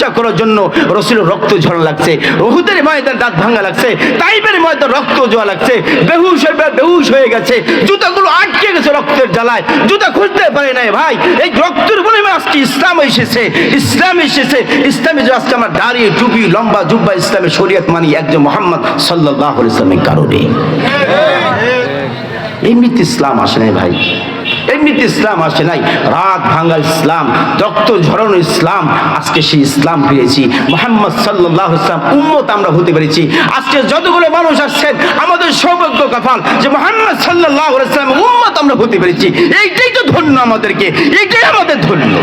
প্রতিষ্ঠা করার জন্য রাসূলের রক্ত ঝরা লাগছে, উহুদের ময়দান দাঁত ভাঙা লাগছে, তাইফের ময়দান রক্ত জোয়া লাগছে, বেহুশ হয়ে গেছে, জুতাগুলো আটকে গেছে রক্তের জ্বালায়, জুতা খুলতে পারে নাই ভাই। এই রক্তের বিনিময়ে আজকে ইসলাম এসেছে। ইসলামে যে আজকে আমরা দাঁড়িয়ে টুপি লম্বা জুব্বা ইসলামের শরীয়ত মানি একজন মুহাম্মদ সাল্লাল্লাহু আলাইহি ওয়াসাল্লামের কারণে। এমনিতে ইসলাম আসে নাই ভাই, এমনিতে ইসলাম আসে নাই। রাত ভাঙা ইসলাম, রক্ত ঝরানো ইসলাম, আজকে সেই ইসলাম পেয়েছি। মুহাম্মদ সাল্লাল্লাহু আলাইহি ওয়াসাল্লাম উম্মত আমরা হতে পেরেছি। আজকে যতগুলো মানুষ আসছেন আমাদের সৌভাগ্য কপাল যে মুহাম্মদ সাল্লাল্লাহু আলাইহি ওয়াসাল্লাম উম্মত আমরা হতে পেরেছি। এইটাই তো ধন্য আমাদেরকে, এইটাই আমাদের ধন্য।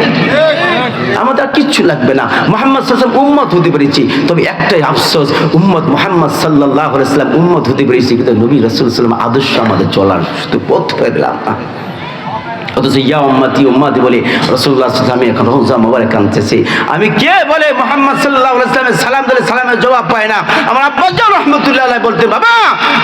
আমাদের আর কিচ্ছু লাগবে না, মুহাম্মদ সাল্লাল্লাহু আলাইহি ওয়াসাল্লাম উম্মত হতে পেরেছি। তবে একটাই আফসোস, উম্মত মুহাম্মদ সাল্লাল্লাহু আলাইহি ওয়াসাল্লাম উম্মত হতে পেরেছি, কিন্তু নবী রাসূল সাল্লাল্লাহু আলাইহি ওয়াসাল্লাম আদর্শ আমাদের চলার শুধু পথ হয়ে গেলাম না। অথচ ইয়া উম্মতি উম্মতি বলে রাসূলুল্লাহ সাল্লাল্লাহু আলাইহি ওয়াসাল্লাম এখন রওজা মোবারক আনতেছে। আমি কে বলে মুহাম্মদ সাল্লাল্লাহু আলাইহি ওয়াসাল্লামের সালাম দিলে সালামের জবাব পায় না। আমার আব্বা জান রাহমাতুল্লাহ আলাইহি বলতে, বাবা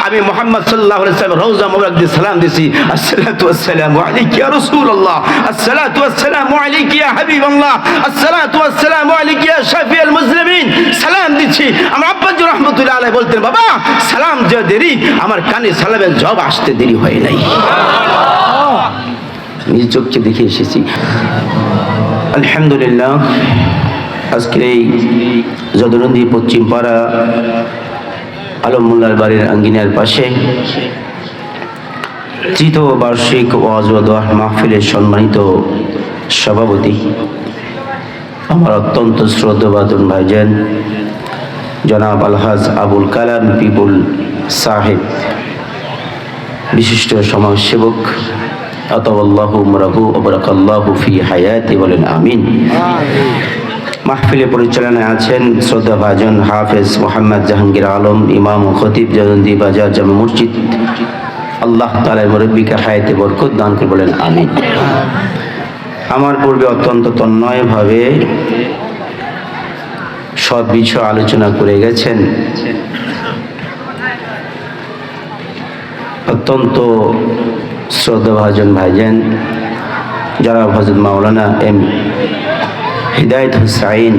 আমি মুহাম্মদ সাল্লাল্লাহু আলাইহি ওয়াসাল্লামের রওজা মোবারক দিয়ে সালাম দিছি, আসসালাতু ওয়াসসালামু আলাইকা ইয়া রাসূলুল্লাহ, আসসালাতু ওয়াসসালামু আলাইকা ইয়া হাবিবাল্লাহ, আসসালাতু ওয়াসসালামু আলাইকা ইয়া শাফিউল মুসলিমিন, সালাম দিছি। আমার আব্বা জান রাহমাতুল্লাহ আলাইহি বলতেন, বাবা সালাম যে দেরি, আমার কানে সালামের জবাব আসতে দেরি হয় নাই। নিজ চোখকে দেখে এসেছি। আলহামদুলিল্লাহ, আজকের এই যদুনন্দী পশ্চিম পাড়া আলম মোল্লার বাড়ির আঙ্গিনার পাশে তৃতীয় বার্ষিক ওয়াজ ও দোয়া মাহফিলের সম্মানিত সভাপতি আমার অত্যন্ত শ্রদ্ধাভাজন ভাইজান জনাব আলহাজ আবুল কালাম পিপুল সাহেব, বিশিষ্ট সমাজসেবক, আতাওয়াল্লাহু উমরাহু ওয়া বারাকাল্লাহু ফি হায়াতি, বলেন আমিন। মাহফিলে পরিচালনায় আছেন শ্রদ্ধাভাজন হাফেজ মোহাম্মদ জাহাঙ্গীর আলম, ইমাম ও খতিব জয়ন্তী বাজার জামে মসজিদ। আল্লাহ তাআলা মুরব্বিকে হায়াতে বরকত দান করে, বলেন আমিন। আমার পূর্বে অত্যন্ত তন্ময়ভাবে সব বিষয় আলোচনা করে গেছেন। অত্যন্ত শ্রদ্ধাভাজন ভাইজান যারা হযরত মাওলানা এম হিদায়াত হুসাইন,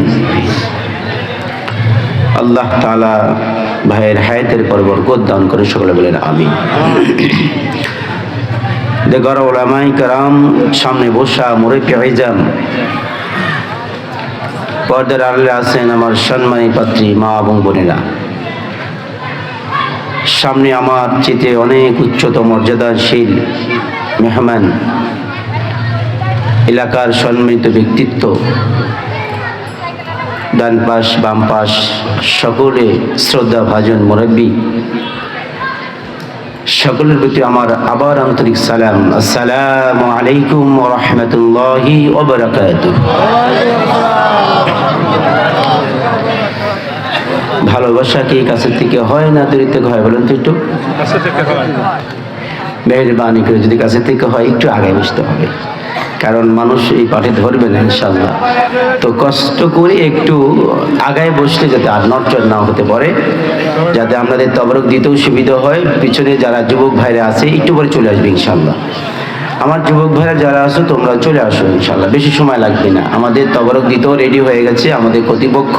আল্লাহ তাআলা ভাইয়ের হায়াতের পর বরকত দান করে, সকলে বলেন আমিন। দেগর উলামায়ে কেরাম, সামনে বসা মুরব্বি আইজাম, পর্দার আড়ালে আছেন আমার সম্মানী পাত্রী মা এবং বোনেরা, সামনে আমার চেয়ে অনেক উচ্চতম মর্যাদাশীল মেহমান, এলাকার সম্মানিত ব্যক্তিত্ব, ডান পাশ বাম পাশ সকলে শ্রদ্ধাভাজন মুরব্বি, সকলের প্রতি আমার আবার আন্তরিক সালাম। আসসালামু আলাইকুম ওয়া রাহমাতুল্লাহি ওয়া বারাকাতুহু। ভালোবাসা কি কাছে থেকে হয় না দূরে থেকে হয়, বলেন তো একটু? কাছে থেকে হয়। মেহেরবানি করে যদি কাছে থেকে হয় একটু আগে বসতে হবে, কারণ মানুষ এই পাঠে ধরবে না ইনশাআল্লাহ। তো কষ্ট করে একটু আগায় বসলে যাতে আর নড়চড় না হতে পারে, যাতে আপনাদের তবরক দিতেও সুবিধা হয়। পিছনে যারা যুবক ভাইরা আছে একটু পরে চলে আসবে ইনশাআল্লাহ। আমার যুবক ভাইরা যারা আছো তোমরা চলে আসো ইনশাআল্লাহ, বেশি সময় লাগবে না। আমাদের তবরক দিতেও রেডি হয়ে গেছে, আমাদের কর্তৃপক্ষ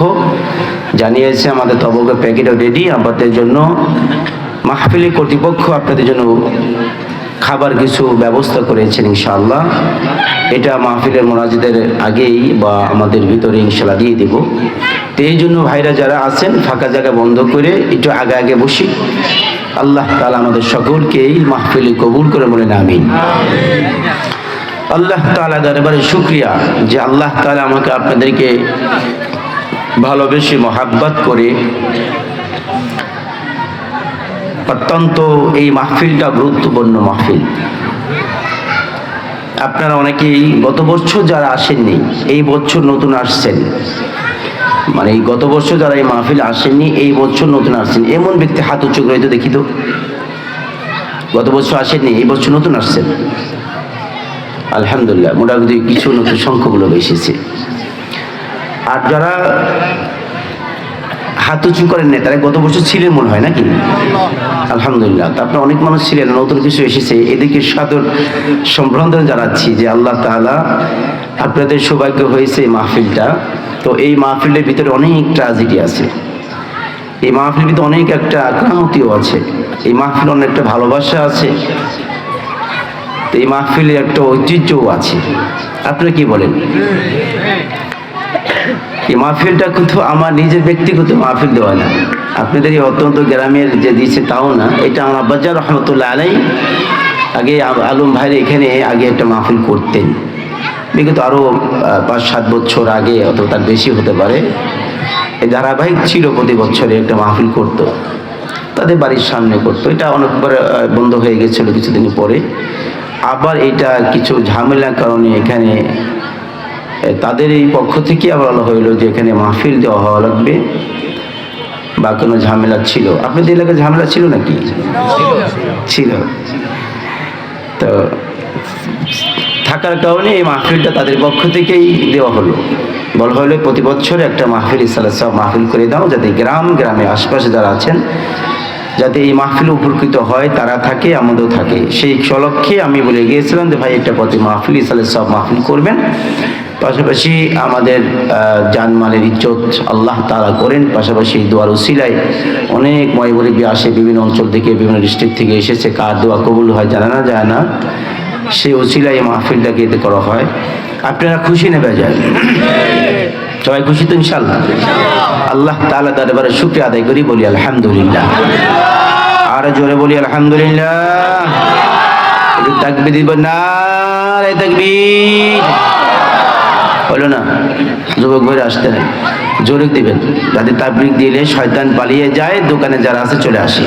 জানিয়েছে আমাদের তবরকের প্যাকেটও রেডি আমাদের জন্য। মাহফিলের কর্তৃপক্ষ আপনাদের জন্য খাবার কিছু ব্যবস্থা করেছেন ইনশাআল্লাহ। এটা মাহফিলের মোনাজাতের আগেই বা আমাদের ভিতরে ইনশাআল্লাহ দিয়ে দেব। তো এই জন্য ভাইরা যারা আছেন ফাঁকা জায়গা বন্ধ করে একটু আগে আগে বসি। আল্লাহ তাআলা আমাদের সকলকে এই মাহফিলে কবুল করে, বলেন আমিন। আল্লাহ তাআলা দরবারে শুকরিয়া যে আল্লাহ তাআলা আমাকে আপনাদেরকে ভালোবেসে মহাব্বত করে অত্যন্ত এই মাহফিলটা গুরুত্বপূর্ণ মাহফিল। আপনারা অনেকেই গত বছর যারা আসেননি এই বছর নতুন আসছেন, মানে এই গত বছর যারা এই মাহফিল আসেননি এই বছর নতুন আসছেন, এমন ব্যক্তি হাত উঁচু করে তো দেখি তো। গত বছর আসেননি এই বছর নতুন আসছেন, আলহামদুলিল্লাহ মোটামুটি কিছু নতুন সংখ্যাগুলো এসেছে। আর যারা হাত উঁচু করেন না তারা গত বছর ছিলেন মনে হয় নাকি? আলহামদুলিল্লাহ। তারপরে অনেক মানুষ ছিলেন, নতুন কিছু এসেছে, এদিকে সাদর সম্ভ্রান্তনা জানাচ্ছি যে আল্লাহ তাআলা আপনাদের সৌভাগ্য হয়েছে এই মাহফিলটা তো এই মাহফিলের ভিতরে অনেক ট্র্যাজেডি আছে, এই মাহফিলের ভিতরে অনেক একটা ক্রান্তিও আছে, এই মাহফিলে অনেক একটা ভালোবাসা আছে, তো এই মাহফিলের একটা ঐতিহ্যও আছে। আপনারা কি বলেন? এই মাহফিলটা কিন্তু আমার নিজের ব্যক্তিগত মাহফিল দেওয়া না, আপনাদের এই অত্যন্ত গ্রামের যে দিয়েছে তাও না, এটা আমার আব্বাজান রহমতুল্লাহ আলাই আগে আলম ভাইয়ের এখানে আগে একটা মাহফিল করতেন, বিগত আরও 5-7 বছর আগে, অথবা তার বেশি হতে পারে। এই ধারাবাহিক ছিল, প্রতি বছরে একটা মাহফিল করতো, তাদের বাড়ির সামনে করতো। এটা অনেকবার বন্ধ হয়ে গেছিলো কিছুদিন পরে, আবার এটা কিছু ঝামেলার কারণে এখানে তাদের এই পক্ষ থেকে আবার বলা হইলো যে এখানে মাহফিল দেওয়া হওয়া লাগবে, বা কোনো ঝামেলা ছিল। আপনাদের এলাকায় ঝামেলা ছিল নাকি? ছিল। তো থাকার কারণে এই মাহফিলটা তাদের পক্ষ থেকেই দেওয়া হলো, বলা হলো প্রতি বছর একটা মাহফিল ইসালাত সাহেব মাহফিল করে দাও, যাতে গ্রামে আশপাশে যারা আছেন যাতে এই মাহফিল উপকৃত হয়, তারা থাকে, আমাদেরও থাকে। সেই উপলক্ষে আমি বলে গিয়েছিলাম যে ভাই একটা প্রতি মাহফিল ইসালাত সাহেব মাহফিল করবেন, পাশাপাশি আমাদের জানমালের ইজ্জত আল্লাহ তাআলা করেন, পাশাপাশি দোয়ার উসিলায় অনেক ময়মুরব্বী আসে, বিভিন্ন অঞ্চল থেকে, বিভিন্ন ডিস্ট্রিক্ট থেকে এসেছে, কার দোয়া কবুল হয় জানা যায় না, সেই উসিলায় মাহফিলটাকে এতে করা হয়। আপনারা খুশি নেবে যায়? সবাই খুশি তো ইনশাআল্লাহ? আল্লাহ তাআলা দরবারে শুকরিয়া আদায় করি, বলি আলহামদুলিল্লাহ। আর জোরে বলি আলহামদুলিল্লাহ। তাকবীর দিব না, তাকবীর হলো না? যুবক ভাইরা আসতে নেই, জোরে দিবেন, যাতে তাবলিগ দিলে শয়তান পালিয়ে যায়, দোকানে যারা আছে চলে আসে।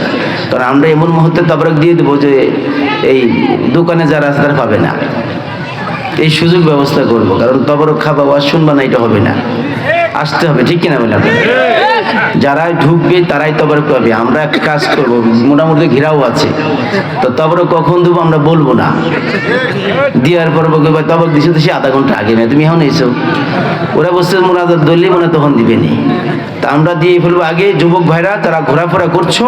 কারণ আমরা এমন মুহূর্তে তাবলিগ দিয়ে দেবো যে এই দোকানে যারা আছে তারা পাবে না, এই সুযোগ ব্যবস্থা করবো। কারণ তবরক খাবা ওয়াজ শুনবা না, এটা হবে না, আসতে হবে, ঠিক কিনা বলেন? যারাই ঢুকবে তারাই তবরক পাবে। আমরা একটা কাজ করবো, মোটামুটি ঘেরাও আছে, তো তবরক কখন দেবো আমরা বলবো না, দেওয়ার পর বলবে তবরক দিছে তো সে আধা ঘন্টা আগে না, তুমি এখন এসো। ওরা বসছে মোনাজাত ধরলে মনে তখন দিবেনি, তা আমরা দিয়ে ফেলবো আগে। যুবক ভাইরা তারা ঘোরাফেরা করছো,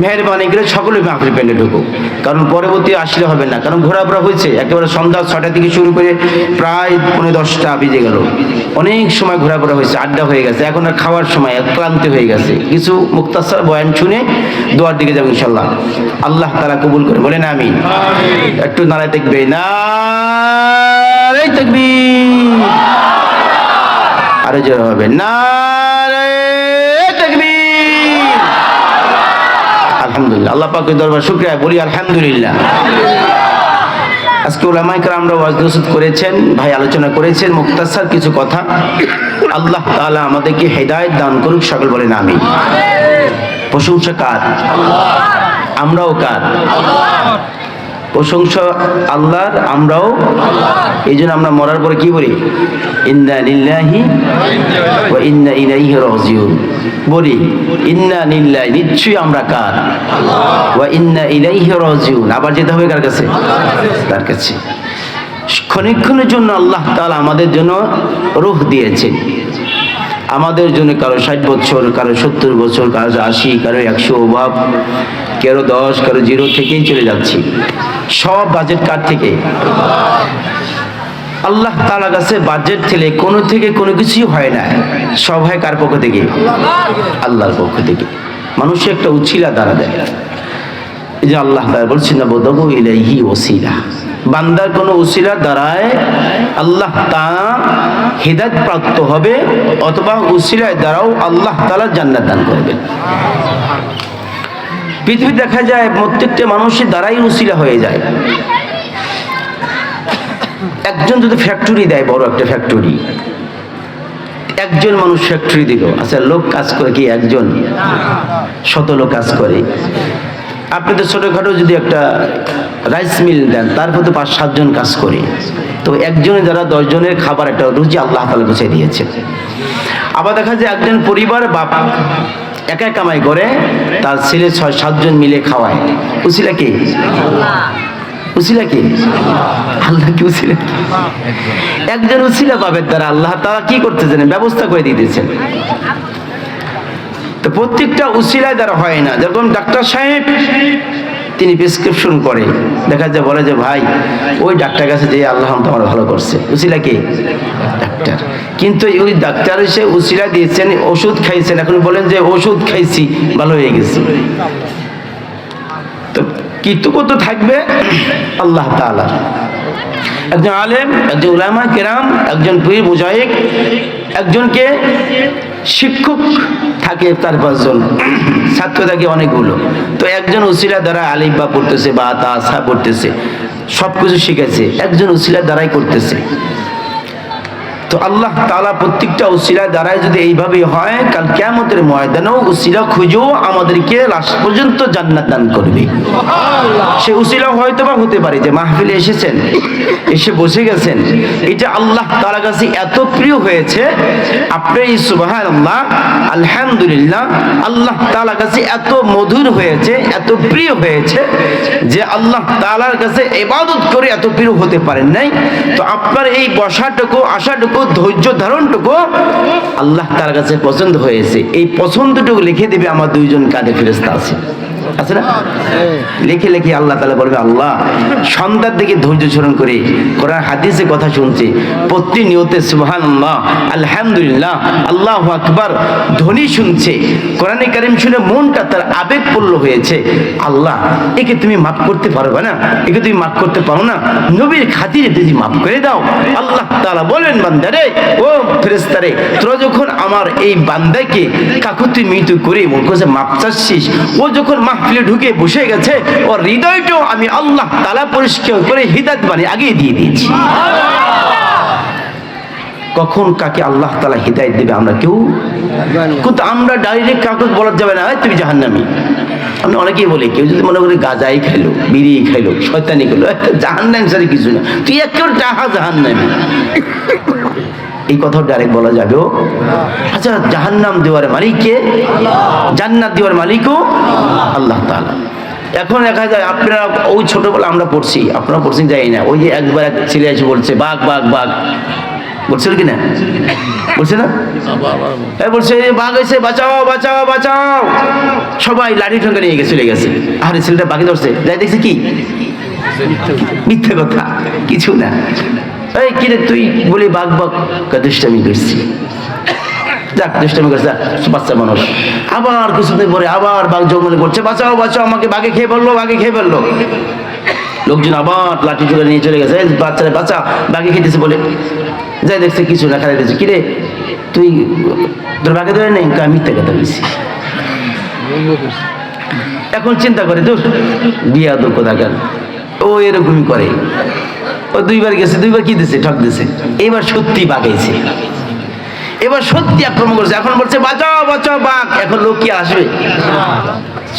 মেহরবানি করে সকলে মাহফিল প্যান্ডে ঢুকো, কারণ পরবর্তী আসলে হবে না। কারণ ঘোরাফেরা হয়েছে একেবারে সন্ধ্যা 6টা থেকে শুরু করে প্রায় 9-10টা বেজে গেল, অনেক সময় ঘোরাফেরা হয়েছে, আড্ডা হয়ে গেছে, এখন আর খাওয়ার সময় ক্লান্তি হয়ে গেছে। কিছু মুক্তাসার বয়ান শুনে দোয়ার দিকে যাবো ইনশাল্লাহ, আল্লাহ তাআলা কবুল করে, বলেন আমিন। একটু নারায়ে তাকবীর, নারায়ে তাকবীর, আরো জোরে হবে, নারায়ে তাকবীর। আলহামদুলিল্লাহ, আল্লাহ পাকের দরবারে শুকরিয়া, বলি আলহামদুলিল্লাহ। আজকে উলামায়ে কেরামরা ওয়াজ নসিহত করেছেন, ভাই আলোচনা করেছেন মুক্তাসার কিছু কথা। আল্লাহ তাআলা আমাদেরকে হেদায়েত দান করুক, সকল বলেন আমিন। প্রশংসা কার? আমরাও কার? প্রশংসা আল্লাহর, আমরাও। এই জন্য আমরা মরার পরে কি বলি? ইন্না লিল্লাহি ওয়া ইন্না ইলাইহি রাজিউন বলি। ইন্না লিল্লাহি, নিশ্চয়ই আমরা কার? ওয়া ইন্না ইলাইহি রাজিউন, আবার যেতে হবে কার কাছে? তার কাছে। ক্ষণিক্ষণের জন্য আল্লাহ তাআলা আমাদের জন্য রূহ দিয়েছেন, আমাদের জন্য কারো 60 বছর, কারো 70 বছর, কারো 80, কারো 100 অভাব, কারো 10, কারো 0 থেকেই চলে যাচ্ছি। সব বাজেট কার থেকে? আল্লাহ তাআলার কাছে বাজেট থেকে কোনো কিছুই হয় না, সব হয় কার পক্ষ থেকে? আল্লাহর পক্ষ থেকে। মানুষের একটা উছিলা দ্বারা দেয়, এই যে আল্লাহ তাআলা বলছেন না বদাবু ইলাইহি ওসিলা, বান্দার কোনো উসিলার দ্বারায় আল্লাহ তাআলা হিদায়াত প্রাপ্ত হবে, অথবা উসিলার দ্বারাও আল্লাহ তাআলা জান্নাত দান করবেন। পৃথিবী দেখা যায় প্রত্যেকটা মানুষের দ্বারাই উসিলা হয়ে যায়। একজন যদি ফ্যাক্টরি দেয়, বড় একটা ফ্যাক্টরি, একজন মানুষ ফ্যাক্টরি দিল, আচ্ছা লোক কাজ করে কি একজন? শত লোক কাজ করে। আপনি তো ছোটখাটো যদি একটা রাইস মিল দেন, তারপর তো 5-7 জন কাজ করে, তো একজনের দ্বারা 10 জনের খাবার একটা রুজি আল্লাহ তাআলা গুছিয়ে দিয়েছে। আবার দেখা যায় একজন পরিবার বাপ একা কামাই করে, তার ছেলে 6-7 জন মিলে খাওয়ায়। উসিলা কি? উসিলা কি? আল্লাহ কি উসিলা? একজন উসিলা বাবের দ্বারা আল্লাহ তাআলা কি করতেছেন? ব্যবস্থা করে দিতেছেন। তো প্রত্যেকটা উসিলায় দ্বারা হয় না। যেরকম ডাক্তার সাহেব তিনি প্রেসক্রিপশন করে, দেখা যায় বলে যে ভাই ওই ডাক্তার কাছে যে আল্লাহ তোমার ভালো করছে, উসিলা কে? ডাক্তার। কিন্তু ওই ডাক্তার এসে উসিলা দিয়েছেন, ওষুধ খাইছেন, এখন বলেন যে ওষুধ খাইছি ভালো হয়ে গেছে। তো কৃতজ্ঞ থাকবে আল্লাহ তাআলা। একজন আলেম, একজন উলামা কেরাম, একজন পীর মুজাহিদ, একজনকে শিক্ষক থাকে, তার 5 জন ছাত্র থাকে অনেকগুলো। তো একজন উসিলা দ্বারা আলিফ বা পড়তেছে বা তা সা পড়তেছে, সবকিছু শিখেছে, একজন উসিলা দ্বারাই করতেছে। তো আল্লাহ তাআলা প্রত্যেকটা উসিলা দ্বারাই যদি এইভাবে হয়, কাল কিয়ামতের ময়দানেও উসিলা খুঁজেও আমাদেরকে লাস্ট পর্যন্ত জান্নাত দান করবে। সে উসিলা হয়তো বা হতে পারে যে মাহফিলে এসেছেন, এসে বসে গেছেন, এটা আল্লাহ তাআলার কাছে এত প্রিয় হয়েছে, আপনি সুবহানাল্লাহ আলহামদুলিল্লাহ আল্লাহ তাআলার কাছে এত মধুর হয়েছে, এত প্রিয় হয়েছে যে আল্লাহ তাআলার কাছে ইবাদত করে এত প্রিয় হতে পারেন নাই। তো আপনার এই বসাটুকু, আশাটুকু, ধৈর্য ধারণটুকু আল্লাহ তার কাছে পছন্দ হয়েছে। এই পছন্দটুকু লিখে দিবে আমার 2 জন কাঁধে ফেরেশতা আছে না? লিখে লিখে আল্লাহ তাআলা বলবে, আল্লাহ সন্ধ্যার দিকে ধৈর্য ধারণ করে কোরআন হাদিসে কথা শুনছে, প্রতিনিয়ত সুবহানাল্লাহ আলহামদুলিল্লাহ আল্লাহু আকবার ধ্বনি শুনছে, কোরআনে কারীম শুনে মনটা তার আবেগপূর্ণ হয়েছে, আল্লাহ একে তুমি মাফ করতে পারবে না? একে তুমি মাফ করতে পারো না? নবীর খাতিরে তুমি মাফ করে দাও। আল্লাহ তাআলা বলেন, বান্দারে, ও ফেরেশতারে, তোরা যখন আমার এই বান্দাকে কাকুতি মিনতি করে ওর কাছে মাফ চাচ্ছিস, ও যখন মাহফিলে ঢুকে বসে গেছে, ওর হৃদয়টাও আমি আল্লাহ তাআলা পরিষ্কার করে হিদায়াত বানিয়ে আগে দিয়ে দিয়েছি। কখন কাকে আল্লাহ তাআলা হিদায়াত দেবে আমরা কেউ, কিন্তু আমরা ডাইরেক্ট কাউকে বলা যাবে না তুমি জাহান্নামী। আমরা অনেকেই বলি, কেউ যদি মনে করে গাঁজাই খাইলো, বিড়ি খাইলো, শয়তানি করলো, জাহান্নামী ছাড়া কিছু না, তুই একেবারে টাহা জাহান্নামী, এই কথা ডাইরেক্ট বলা যাবে? আচ্ছা, জাহান্নাম দেওয়ার মালিক কে? জান্নাত দেওয়ার মালিকও আল্লাহ তাআলা। এখন দেখা যায় আপনারা ওই ছোটবেলা আমরা পড়ছি, আপনারা পড়ছেন যাই না, ওই যে একবার এক ছেলে এসে বলছে বাঘ বাঘ বাঘ, বলছিল কি না? বলছে না? বলছে বাঘ এসে বাঁচাও বাঁচাও বাঁচাও, সবাই লাঠি ঠোঙ্গা নিয়ে চলে গেছে। আরে ছেলেটা বাঘে ধরছে, যাই দেখছে কি মিথ্যা কথা, কিছু না। এই কিরে তুই বলি বাঘ বাঘ, দুষ্টামি করছি, যাক দুষ্টামি করছে, বাচ্চা মানুষ। আবার কিছুদিন পরে আবার বাঘ জঙ্গলে করছে, বাঁচাও বাঁচাও আমাকে, বাঘে খেয়ে ফেললো, বাঘে খেয়ে ফেললো। লোকজন আবার লাঠি ঠোঙ্গা নিয়ে চলে গেছে, বাচ্চারা বাঁচা, বাঘে খেতেছে বলে। যাই দেখছে কিছু না, খারাপ দেখছে, কিরে তুই তোর বাঘে ধরে নেই, আমি মিথ্যা কথা বলছি। এখন চিন্তা করে তোর বিয়া তো কোথাকার, ও এরকমই করে। ও 2 বার গেছে, 2 বার কি দিছে, ঠক দিছে। এবার সত্যি বাঘাইছে, এবার সত্যি আক্রমণ করছে। এখন বলছে বাঁচাও বাঁচাও বাঘ। এখন লোক কি আসবে?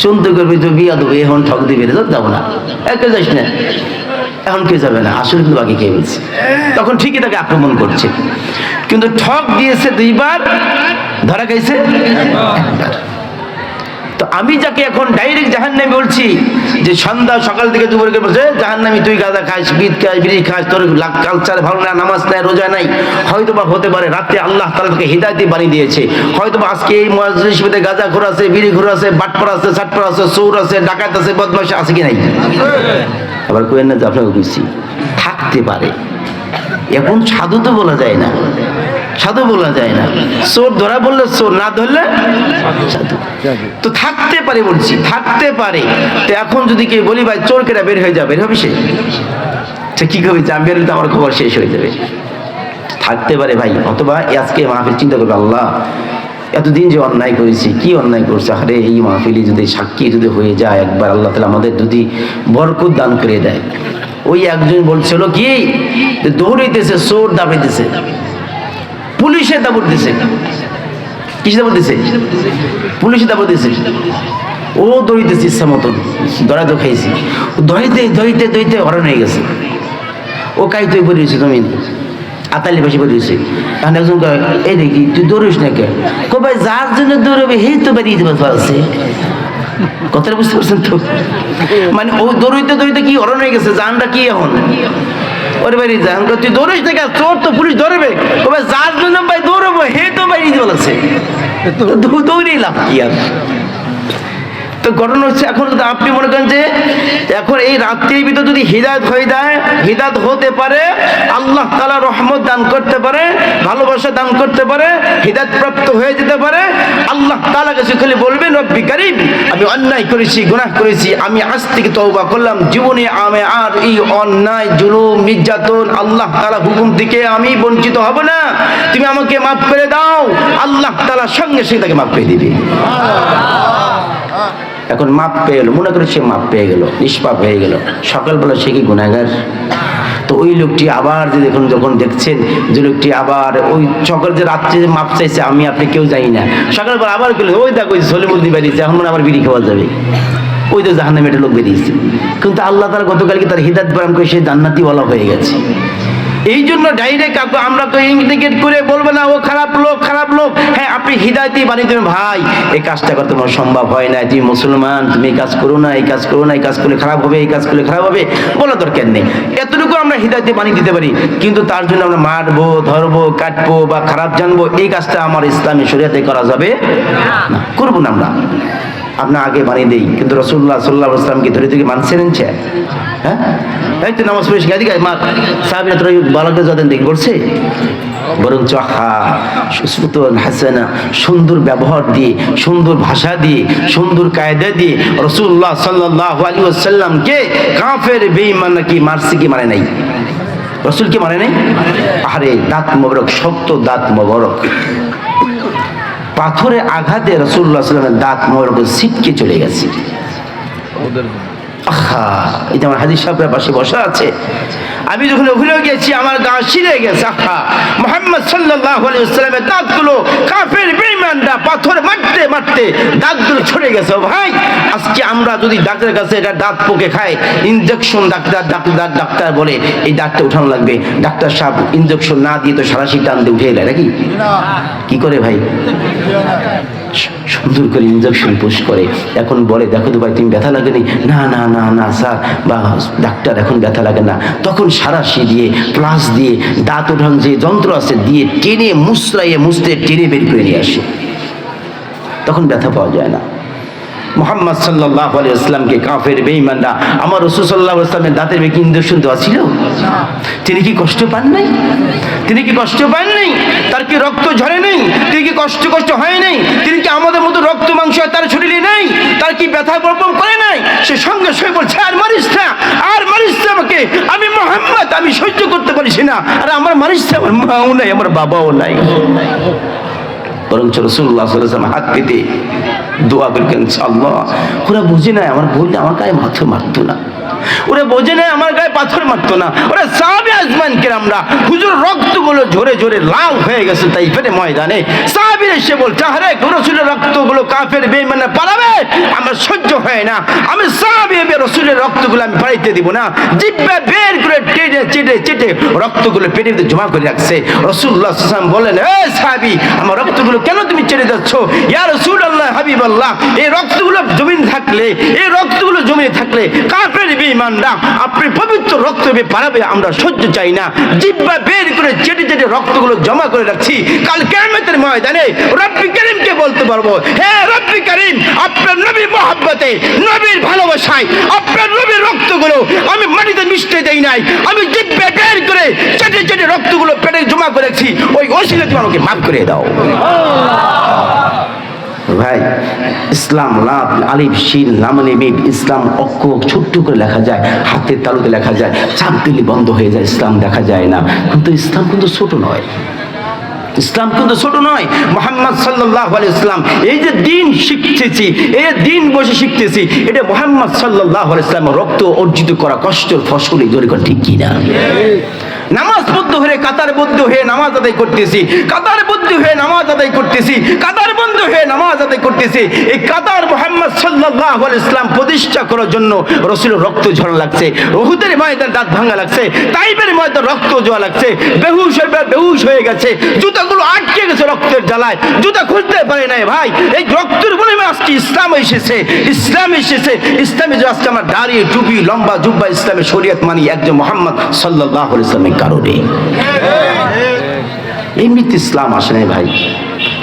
শুনতে করবে তো বিয়া দেবো, এখন ঠক দিবে, যাবো না, একে যাস না, এখন কে যাবে না, আসলে কিন্তু বাকি খেয়ে বলছে। তখন ঠিকই তাকে আক্রমণ করছে, কিন্তু ঠক দিয়েছে 2 বার, ধরা খাইছে 1 বার। তো আমি যাকে এখন ডাইরেক্ট জাহান্নামী বলছি, যে সন্ধ্যা সকাল থেকে দুপুর করে বলছে জাহান্নামী, তুই গাঁজা খাস, বিদ খাস, বিড়ি খাস, তোর কালচার ভালো না, নামাজ নাই, রোজা নাই, হয়তো বা হতে পারে রাতে আল্লাহ তাআলা তাকে হিদায়াত বানিয়ে দিয়েছে, হয়তো বা আজকে এই মজলিস মধ্যে গাঁজা ঘোর আছে, বিড়ি ঘোর আছে, বাটপার আছে, সাটপার আছে, চোর আছে, ডাকাত আছে, বদমাশ আছে কি নাই? আবার কোয়েন না যে আপনাকে বুঝছি থাকতে পারে। এখন সাধু তো বলা যায় না, সাধু বলা যায় না, চোর ধরা বললে চোর, না ধরলে সাধু। তো থাকতে পারে, বলছি থাকতে পারে। তো এখন যদি কেউ বলি ভাই চোর কেটা বের হয়ে যাবে, বের হবে সে কি করবে, আমি বের হলে আমার খবর শেষ হয়ে যাবে। থাকতে পারে ভাই। অথবা আজকে মাহফিল চিন্তা করবে, আল্লাহ এতদিন যে অন্যায় করেছি, কি অন্যায় করছে, আরে এই মাহফিলে যদি সাক্ষী যদি হয়ে যায় একবার, আল্লাহ তাআলা আমাদের যদি বরকত দান করে দেয়। ওই একজন বলছিল কি, দৌড়াইতেছে, চোর দাবাইতেছে, পুলিশে দাবড় দিছে, কিসে দাবড় দিছে, পুলিশে দাবড় দিছে, ও দৌড়িতেছে ইচ্ছা মতন, ধরা তো খাইছি, দইতে দইতে দইতে হরণ হয়ে গেছে। ও কাইতে পড়িয়েছে, তুমি আতালি পাশে পড়িয়েছে। এখন একজন কয়, এই দেখি তুই দৌড়িস না কে? ভাই যার জন্য দৌড়বে সেই তো বেরিয়ে দিতে পারছে। কথাটা বুঝতে পারছেন তো? মানে ও দৌড়িতে দৌড়িতে কি হরণ হয়ে গেছে, জানটা কি এখন ওরে বেরিয়ে যায়। তুই দৌড়িস না কেন, চোর তো পুলিশ ধরবে। ভাই যার জন্য ভাই দৌড়বো হে তো বেরিয়ে দিতে পারছে, দৌড়েই লাভ কি আর। তো তো ঘটনা হচ্ছে এখন যদি আপনি মনে করেন যে এখন এই রাত্রির ভিতর যদি হিদায়াত হয়ে যায়, হিদায়াত হতে পারে, আল্লাহ তাআলা রহমত দান করতে পারে, ভালোবাসা দান করতে পারে, হিদায়াত প্রাপ্ত হয়ে যেতে পারে, আল্লাহ তাআলা কাছে খালি বলবেন রব্বি কারীম আমি অন্যায় করেছি, গুনাহ করেছি, আমি আজ থেকে তওবা করলাম, জীবনে আমি আর এই অন্যায় জুলুম নির্যাতন আল্লাহ তাআলা হুকুম থেকে আমি বঞ্চিত হব না, তুমি আমাকে মাফ করে দাও। আল্লাহ তাআলা সঙ্গে সঙ্গে তাকে মাফ করে দিবে। এখন মাপ পেয়ে গেল, মনে করে সে মাপ পেয়ে গেল, নিষ্পাপ হয়ে গেল, সকালবেলা সে কি গুনাহগার? তো ওই লোকটি আবার যে দেখুন, যখন দেখছেন যে লোকটি আবার ওই সকাল যে রাত্রে যে মাপ চাইছে, আমি আপনি কেউ যাই না, সকালবেলা আবার গেলে ওই দেখো ওই সলিমুদ্দিন বেরিয়েছে, এখন মনে আবার বিড়ি খাওয়া যাবে, ওই তো জাহান্নামে একটা লোক বেরিয়েছে। কিন্তু আল্লাহ তাআলা গতকালকে তার হিদায়াত প্রদান করে সে জান্নাতি ওয়ালা হয়ে গেছে। এই জন্য ডাইরেক্ট আমরা তো ইন্ডিকেট করে বলবো না ও খারাপ লোক, খারাপ লোক। হ্যাঁ, আপনি হিদায়াতই বানিয়ে দেবেন, ভাই এই কাজটা করতে তোমার সম্ভব হয় না, তুমি মুসলমান, তুমি এই কাজ করো না, এই কাজ করো না, এই কাজ করলে খারাপ হবে, এই কাজ করলে খারাপ হবে, বলা দরকার নেই। এতটুকু আমরা হিদায়াতই বানিয়ে দিতে পারি, কিন্তু তার জন্য আমরা মারবো, ধরবো, কাটবো বা খারাপ জানবো, এই কাজটা আমার ইসলামী শরীয়তে করা যাবে না, করবো না আমরা। আপনার আগে বানিয়ে দেই, কিন্তু রাসূলুল্লাহ সাল্লাল্লাহু আলাইহি ওয়াসাল্লাম কি ধরে থেকে মানছেন? হ্যাঁ, এই তো নামাজ পড়ে শিখা দিকে মা সাহাবীরা তোরা বালাকে যাদের দেখি বলছে, বরঞ্চ হাসানা সুন্দর ব্যবহার দিয়ে, সুন্দর ভাষা দিয়ে, সুন্দর কায়দা দিয়ে রাসূলুল্লাহ সাল্লাল্লাহু আলাইহি ওয়াসাল্লামকে কাফের বেঈমান নাকি মারছে কি মারে নাই? রাসূল কি মারে নাই? আরে দাঁত মোবারক, শক্ত দাঁত মোবারক, পাথরে আঘাতে রাসূলুল্লাহ সাল্লাল্লাহু আলাইহি ওয়াসাল্লামের দাঁত মোবারক ছিটকে চলে গেছে। আহা, এই যে আমার হাদিস সাহেবের পাশে বসা আছে, আমি যখন ওখানে গেছি আমার গা শিরে গেছে। আহা, মুহাম্মদ সাল্লাল্লাহু আলাইহি ওয়াসাল্লামের দাঁতগুলো কাফের বেঈমানরা পাথর মারতে মারতে দাঁতগুলো ছড়ে গেছে। ভাই, আজকে আমরা যদি ডাক্তারের কাছে এটা দাঁত পোকে খায়, ইনজেকশন ডাক্তার বলে এই দাঁতটা উঠানো লাগবে, ডাক্তার সাহেব ইনজেকশন না দিয়ে তো সারাশি টান দিয়ে উঠে এলায় নাকি? কি করে ভাই? সুন্দর করে ইনজেকশন পুশ করে, এখন বলে দেখো তো ভাই তুমি ব্যথা লাগেনি? না না না না স্যার বা ডাক্তার এখন ব্যথা লাগে না। তখন সারাশি দিয়ে প্লাস দিয়ে দাঁত ওঠান যে যন্ত্র আছে দিয়ে টেনে মুচড়াইয়ে মুছতে টেনে বের করে নিয়ে আসে, তখন ব্যথা পাওয়া যায় না। মুহাম্মদ সাল্লাল্লাহু আলাইহি ওয়াসাল্লামকে কাফের বেঈমানরা আমার রাসূল সাল্লাল্লাহু আলাইহি ওয়াসাল্লামের দাঁতের বেঁকে ইনজেকশন দেওয়া ছিল, তিনি কি কষ্ট পান নাই? তিনি কি কষ্ট পান নাই? তার কি রক্ত ঝরে নেই? তিনি কি কষ্ট হয় নাই? তিনি কি আমাদের মতো রক্ত মাংস তার শরীরে নেই? তার কি ব্যথা প্রবণ করে নাই? সে সঙ্গে সঙ্গে বলছে আর মারিস না, আর মারিস না আমাকে, আমি মুহাম্মদ, আমি সহ্য করতে পারছি না, আর আমার মারিস না, আমার মাও নাই, আমার বাবাও নাই। বরঞ্চ রাসূলুল্লাহ সাল্লাল্লাহু আলাইহি ওয়াসাল্লাম হাত পেতে দোয়া করলেন, আল্লাহ ওরা বুঝে না আমার বললে আমার গায়ে পাথর মারতো না, ওরা বোঝে না আমার গায়ে পাথর মারতো না, ওরা সাহাবে আজমান কেরামরা হুজুর রক্তগুলো ঝরে ঝরে লাল হয়ে গেছে তাইফের ময়দানে, সাহাবীরা এসে বলছে আরে রাসূলের রক্তগুলো কাফের বেঈমানরা পালাবে, আমার সহ্য হয় না, আমি সাহাবী রাসূলের রক্তগুলো আমি বাড়িতে দিব না। জিহ্বা বের করে টেনে চেটে চেটে রক্তগুলো পেটের ভিতরে জমা করে রাখছে। রাসূলুল্লাহ সাল্লাল্লাহু আলাইহি ওয়াসাল্লাম বলেন, এ সাহাবী আমার রক্তগুলো কেন তুমি ছেড়ে যাচ্ছ? ইয়া রাসূলুল্লাহ হাবিবাল্লাহ, এই রক্তগুলো জমিন থাকলে, এই রক্তগুলো জমিনে থাকলে কাফের বেঈমানরা আপনি পবিত্র রক্ত পালাবে, আমরা সহ্য চাই না। জিহ্বা বের করে চেটে চেটে রক্তগুলো জমা করে রাখছি, কাল কিয়ামতের ময়দানে রব্বি কারীমকে বলতে পারবো, হে রব্বি কারীম আপনার নবীর মহব্বতে, নবীর ভালোবাসায় আপনার নবীর রক্তগুলো আমি মাটিতে মিশতে দেই নাই, আমি জিহ্বা বের করে চেটে চেটে রক্তগুলো পেটে জমা করে রাখছি, ওই ওসিলা তুমি আমাকে মাফ করে দাও। ভাই, ইসলাম লাভ আলিফ শিন লামনে মিম, ইসলাম অক্ষর ছোট্ট করে লেখা যায়, হাতের তালুতে লেখা যায়, চাপ দিলে বন্ধ হয়ে যায়, ইসলাম দেখা যায় না। কিন্তু ইসলাম কিন্তু ছোট নয়, ইসলাম কিন্তু ছোট নয়। মুহাম্মদ সাল্লাল্লাহু আলাইহি ওয়াসাল্লাম এই যে দিন শিখতেছি, এই যে দিন বসে শিখতেছি, এটা মুহাম্মদ সাল্লাল্লাহু আলাইহি ওয়াসাল্লাম রক্ত অর্জিত করা কষ্টের ফসল, এই জোরে ঠিক কি না? নামাজবদ্ধ হয়ে কাতারবদ্ধ হয়ে নামাজ আদায় করতেছি, কাতারবদ্ধ হয়ে নামাজ আদায় করতেছি, কাতারবদ্ধ হয়ে নামাজ আদায় করতেছি। এই কাতার মুহাম্মদ সাল্লাল্লাহু আলাইহি ওয়াসাল্লাম প্রতিষ্ঠা করার জন্য রাসূলের রক্ত ঝরা লাগছে, উহুদের ময়দানে দাঁত ভাঙা লাগছে, তাইফের ময়দানে রক্ত জোয়া লাগছে, বেহুশ হয়ে গেছে, জুতাগুলো আটকে গেছে রক্তের জ্বালায়, জুতা খুলতে পারে নাই। ভাই, এই রক্তের বিনিময়ে আজকে ইসলাম এসেছে, ইসলাম এসেছে, ইসলামে যে আজকে আমরা দাঁড়িয়ে টুপি লম্বা জুব্বা ইসলামের শরীয়ত মানি একজন মুহাম্মদ সাল্লাল্লাহু আলাইহি ওয়াসাল্লামের কারণে। এমনিতে ইসলাম আসে নাই ভাই,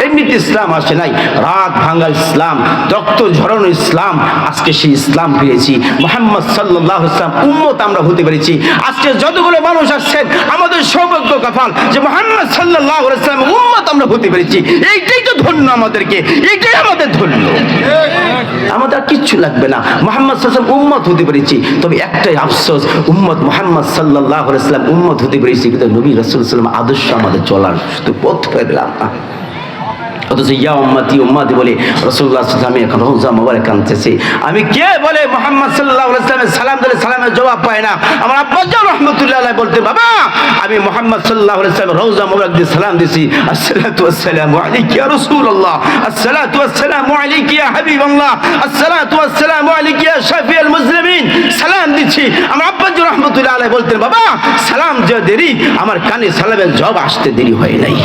এমনিতে ইসলাম আসে নাই, রাত ভাঙ্গা ইসলাম, রক্ত ঝরানো ইসলাম। আজকে সেই ইসলাম পেয়েছি, মুহাম্মদ সাল্লাল্লাহু আলাইহি ওয়াসাল্লাম উম্মত আমরা হতে পেরেছি। আজকে যতগুলো মানুষ আসছেন আমাদের সৌভাগ্য কপাল যে মুহাম্মদ সাল্লাল্লাহু আলাইহি ওয়াসাল্লাম উম্মত আমরা হতে পেরেছি। এইটাই তো ধন্য আমাদেরকে, এইটাই আমাদের ধন্য। আমাদের আর কিচ্ছু লাগবে না, মুহাম্মদ সাল্লাল্লাহু আলাইহি ওয়াসাল্লাম উম্মত হতে পেরেছি। তবে একটাই আফসোস, উম্মত মুহাম্মদ সাল্লাল্লাহু আলাইহি ওয়াসাল্লাম উম্মত হতে পেরেছি, কিন্তু নবী রাসূল সাল্লাল্লাহু আলাইহি ওয়াসাল্লাম আদর্শ আমাদের চলার শুধু পথ পেলাম না। অথচ ইয়া উম্মতি উম্মতি বলে রাসূলুল্লাহ সাল্লাল্লাহু আলাইহি ওয়াসাল্লাম এখন রওজা মোবারক আনতেছে। আমি কে বলে মুহাম্মদ সাল্লাল্লাহু আলাইহি ওয়াসাল্লামের সালাম দিলে সালামের জবাব পায় না। আমার আব্বা জান রাহমাতুল্লাহ আলাইহি বলতে, বাবা আমি মুহাম্মদ সাল্লাল্লাহু আলাইহি ওয়াসাল্লামের রওজা মোবারক দিয়ে সালাম দিছি, আসসালাতু ওয়াসসালামু আলাইকা ইয়া রাসূলুল্লাহ, আসসালাতু ওয়াসসালামু আলাইকা ইয়া হাবিবাল্লাহ, আসসালাতু ওয়াসসালামু আলাইকা ইয়া শাফিউল মুসলিমিন, সালাম দিছি। আমার আব্বা জান রাহমাতুল্লাহ আলাইহি বলতেন, বাবা সালাম যে দেরি, আমার কানে সালামের জবাব আসতে দেরি হয় নাই।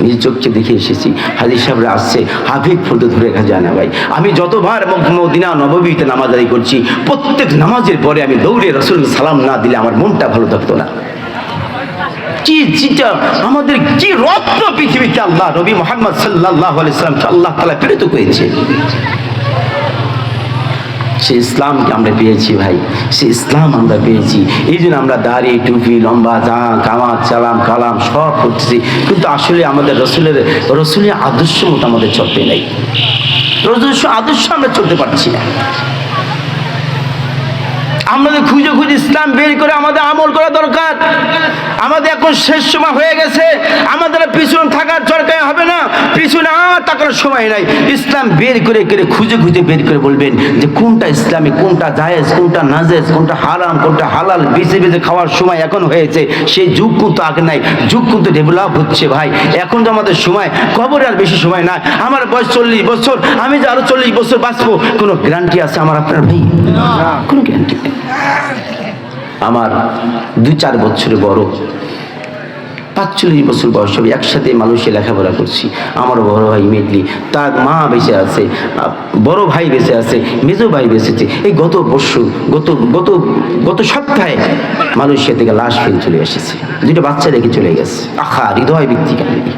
নিজ চোখকে দেখে এসেছি, হাজী সাহেবরা আসছে, হাফিজ ফুলতে ধরে যায় না ভাই। আমি যতবার মদিনা নববীতে নামাজ আদায় করছি, প্রত্যেক নামাজের পরে আমি দৌড়ে রাসূল সালাম না দিলে আমার মনটা ভালো থাকতো না। কি চিন্তা, আমাদের কি রত্ন পৃথিবীতে আল্লাহ নবী মুহাম্মদ সাল্লাল্লাহু আলাইহি ওয়াসাল্লামকে আল্লাহ তাআলা প্রেরিত করেছে। সে ইসলামকে আমরা পেয়েছি ভাই, সে ইসলাম আমরা পেয়েছি। এই জন্য আমরা দাড়ি টুপি লম্বা যা কামাত সালাম কালাম সব করতেছি, কিন্তু আসলে আমাদের রসুলের আদর্শ মতো আমাদের চলতে নেই। আদর্শ আমরা চলতে পারছি না। আমাদের খুঁজে খুঁজে ইসলাম বের করে আমাদের আমল করা দরকার। আমাদের এখন শেষ সময় হয়ে গেছে, আমাদের পিছনে থাকার দরকার হবে না, পিছনে আর থাকার সময় নাই। ইসলাম বের করে খুঁজে খুঁজে বের করে বলবেন যে কোনটা ইসলামিক, কোনটা জায়েজ, কোনটা নাজেজ, কোনটা হারাম, কোনটা হালাল, বেছে বেছে খাওয়ার সময় এখন হয়েছে। সেই যুগ কিন্তু আগে নাই, যুগ কিন্তু ডেভেলপ হচ্ছে ভাই। এখন তো আমাদের সময়, কবরে আর বেশি সময় নাই। আমার বয়স 40 বছর, আমি যে আরো 40 বছর বাঁচবো, কোনো গ্যারান্টি আছে আমার আপনার ভাই? কোনো গ্যারান্টি নেই। আমার 2-4 বছরের বড়, 45 বছর বয়স হবে, একসাথে মানুষে লেখাপড়া করছি। আমার বড় ভাই মেডলি, তার মা বেঁচে আছে, বড় ভাই বেঁচে আছে, মেজো ভাই বেঁচেছে। এই গত সপ্তাহে মানুষের থেকে লাশ ফেলে চলে এসেছে, 2টা বাচ্চা রেখে চলে গেছে। আহা, হৃদয় ব্যক্তি কাহিনী।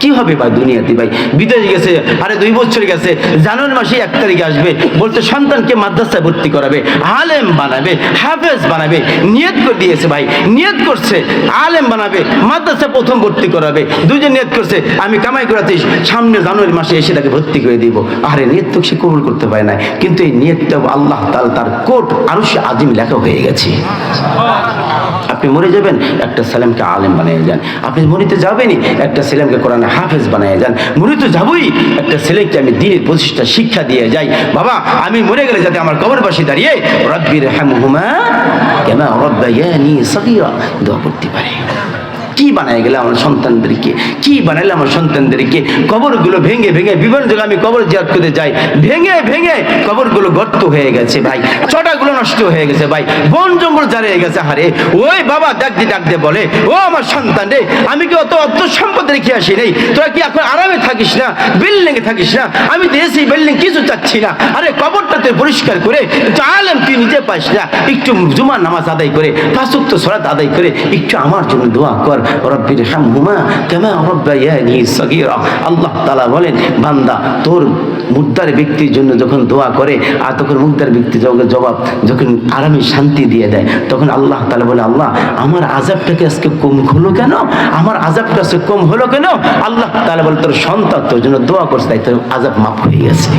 কি হবে ভাই দুনিয়াতে ভাই? বিদেশ গেছে, আরে 2 বছর গেছে, জানুয়ারি মাসে 1 তারিখে আসবে, বলতে সন্তানকে মাদ্রাসায় ভর্তি করাবে, আলেম বানাবে, হাফেজ বানাবে, নিয়ত করে দিয়েছে ভাই, নিয়ত করছে আলেম বানাবে, মাদ্রাসায় প্রথম ভর্তি করাবে। 2জন নিয়ত করছে আমি কামাই করাতে সামনে জানুয়ারি মাসে এসে তাকে ভর্তি করে দিব। আরে নিয়ত তো সে কবুল করতে পারে না, কিন্তু এই নিয়তটা আল্লাহ তাআলা তার কোট আরশে আজিম লেখা হয়ে গেছে। আপনি মরে যাবেন, একটা ছেলেমকে আলেম বানিয়ে যান। আপনি মরিতে যাবেনই, একটা ছেলেমকে কোরআনে হাফেজ বানিয়ে যান। মরে তো যাবই, একটা ছেলেকে আমি দ্বীনের প্রতিষ্ঠা শিক্ষা দিয়ে যাই। বাবা আমি মরে গেলে যাতে আমার কবর পাশে দাঁড়িয়ে রব্বির হামহুমা কামা রাব্বায়ানি সগীরা দোয়া করতে পারে। কি বানায় গেলে আমার সন্তানদেরকে, কি বানাইলে আমার সন্তানদেরকে? কবরগুলো ভেঙে ভেঙে বিভিন্ন জায়গায় আমি কবর জিয়ারত করতে যাই, ভেঙে ভেঙে কবরগুলো গর্ত হয়ে গেছে ভাই, চটাগুলো নষ্ট হয়ে গেছে ভাই, বন জঙ্গল জারিয়ে গেছে। হারে ওই বাবা ডাক দিয়ে বলে, ও আমার সন্তান রে, আমি কি অত সম্পদ রেখে আসি নেই? তোরা কি এখন আরামে থাকিস না, বিল্ডিং এ থাকিস না? আমি তো এসি বিল্ডিং কিছু চাচ্ছি না। আরে কবরটা তুই পরিষ্কার করে, আলেম তুই নিজে পাইস না, একটু জুমার নামাজ আদায় করে, 5 ওয়াক্ত সালাত আদায় করে একটু আমার জন্য দোয়া কর, রব্বির হামহুমা কামা রাব্বায়ানি সগীরা। আল্লাহ তাআলা বলেন, বান্দা তোর মুর্দার ব্যক্তির জন্য যখন দোয়া করে, আর তখন মুর্দার ব্যক্তি জবাব যখন আরামে শান্তি দিয়ে দেয়, তখন আল্লাহ তাআলা বলে, আল্লাহ আমার আযাবটাকে আজকে কম হলো কেন? আমার আযাবটা আজকে কম হলো কেন? আল্লাহ তাআলা বলে, তোর সন্তান তোর জন্য দোয়া করছে, তাই তোর আযাব মাফ হয়ে গেছে।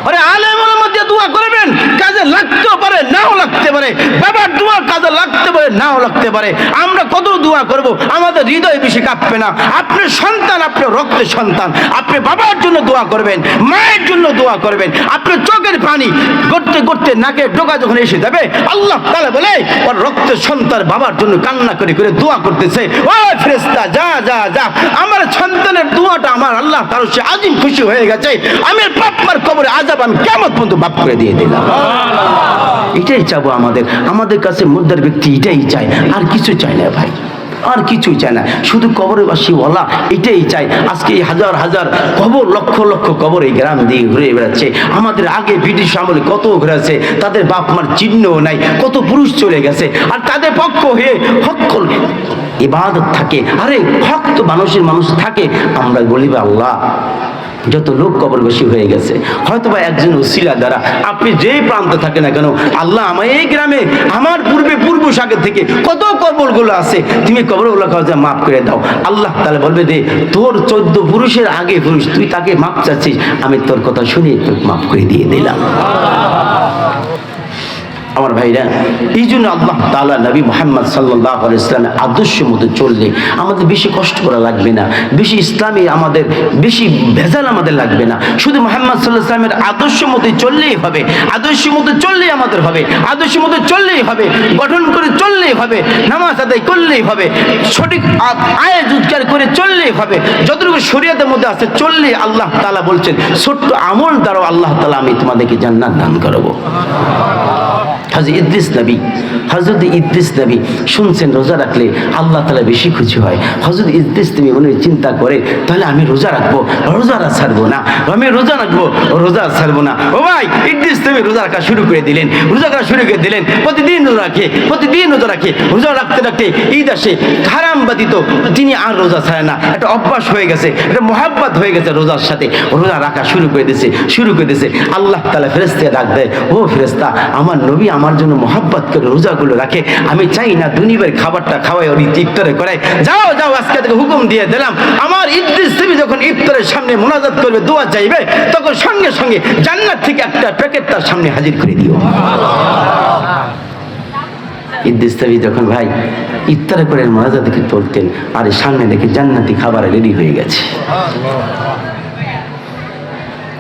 আরে আলেমের মধ্যে দোয়া করবেন, কাজে লাগতেও পারে নাও লাগতে পারে, বাবার দোয়া কাজে লাগতে পারে নাও লাগতে পারে। আমরা কত দোয়া করব, আমাদের হৃদয় বেশি কাঁপবে না। আপনার সন্তান, আপনার রক্তের সন্তান, আপনি বাবার জন্য দোয়া করবেন, মায়ের জন্য দোয়া করবেন। আপনার চোখের পানি করতে করতে নাকে ডোকা যখন এসে যাবে, আল্লাহ তাআলা বলে ওর রক্তের সন্তান বাবার জন্য কান্না করে করে দোয়া করতেছে, ও ফেরেশতা যা যা যা, আমার সন্তানের দোয়াটা আমার আল্লাহ তাআলা সে আজিম খুশি হয়ে গেছে, আমি বাপমার কবরে আযাব আমি কিয়ামত পর্যন্ত মাফ করে দিয়ে দিলাম। এটাই চাবো আমাদের কাছে মুর্দার ব্যক্তি এটাই চায়, আর কিছু চায় না ভাই, আর কিছুই চায় না, শুধু কবরবাসী ওয়ালা এটাই চায়। আজকে হাজার হাজার কবর, লক্ষ লক্ষ কবর এই গ্রাম দিয়ে ঘুরে বেড়াচ্ছে। আমাদের আগে ব্রিটিশ আমলে কত ঘুরেছে, তাদের বাপ মার চিহ্নও নাই, কত পুরুষ চলে গেছে, আর তাদের পক্ষ হয়ে হক ইবাদত থাকে, আরে ভক্ত মানুষ থাকে, আমরা বলি আল্লাহ যত লোক কবরবাসী হয়ে গেছে, হয়তো বা একজন উসিলা দ্বারা আপনি যেই প্রান্তে থাকে না কেন, আল্লাহ আমার এই গ্রামে আমার পূর্বশাকের থেকে কত কবরগুলো আছে, তুমি কবরগুলো মাফ করে দাও। আল্লাহ তাআলা বলবে যে তোর 14 পুরুষের আগে পুরুষ, তুই তাকে মাফ চাচ্ছিস, আমি তোর কথা শুনে তোকে মাফ করে দিয়ে দিলাম। আমার ভাইরা, এই জন্য আল্লাহ তাআলা নবী মুহাম্মদ সাল্লাল্লাহু আলাইহি ওয়াসাল্লামের আদর্শ মতো চললে আমাদের বেশি কষ্ট করা লাগবে না, বেশি ইসলামী আমাদের বেশি ভেজাল আমাদের লাগবে না। শুধু মুহাম্মদ সাল্লাল্লাহু আলাইহি ওয়াসাল্লামের আদর্শ মতো চললেই হবে, আদর্শ মতো চললেই আমাদের হবে, আদর্শ মতো চললেই হবে, গঠন করে চললেই হবে, নামাজ আদায় করলেই হবে, সঠিক আয়াত উচ্চার করে চললেই হবে, যতটুকু শরীয়তের মধ্যে আছে চললেই আল্লাহ তাআলা বলছেন ছোট্ট আমল দ্বারা আল্লাহ তাআলা আমি তোমাদেরকে জান্নাত দান করব। হযরত ইদ্রিস নবী শুনছেন রোজা রাখলে আল্লাহ তাআলা বেশি খুশি হয়। হযরত ইদ্রিস নবী মনে চিন্তা করে তাহলে আমি রোজা রাখবো, রোজা ছাড়বো না, আমি রোজা রাখবো, রোজা ছাড়বো না। ও ভাই, ইদ্রিস নবী রোজা রাখা শুরু করে দিলেন, প্রতিদিন রোজা রাখে, রোজা রাখতে রাখতে ঈদ আসে, হারাম ব্যতীত তিনি আর রোজা ছাড়ে না, একটা অভ্যাস হয়ে গেছে, একটা মহাব্বত হয়ে গেছে রোজার সাথে, রোজা রাখা শুরু করে দিয়েছে। আল্লাহ তাআলা ফেরেশতাকে ডাক দেয়, ও ফেরেশতা, আমার নবী আমার জন্য মহাব্বত করে রোজাগুলো রাখে, আমি চাই না দুনিয়ার খাবারটা খাওয়াই ওর ইফতারে করাই, যাও আজকে থেকে হুকুম দিয়ে দিলাম, আমার ইদ্রিস নবী যখন ইফতারের সামনে মুনাজাত করবে, দোয়া চাইবে, তখন সঙ্গে সঙ্গে জান্নাত থেকে একটা প্যাকেট তার সামনে হাজির করে দিও। ইদ্রিস নবী যখন ভাই ইফতারে করে মুনাজাত থেকে পড়তেন, আর সামনে দেখে জান্নাতি খাবার রেডি হয়ে গেছে।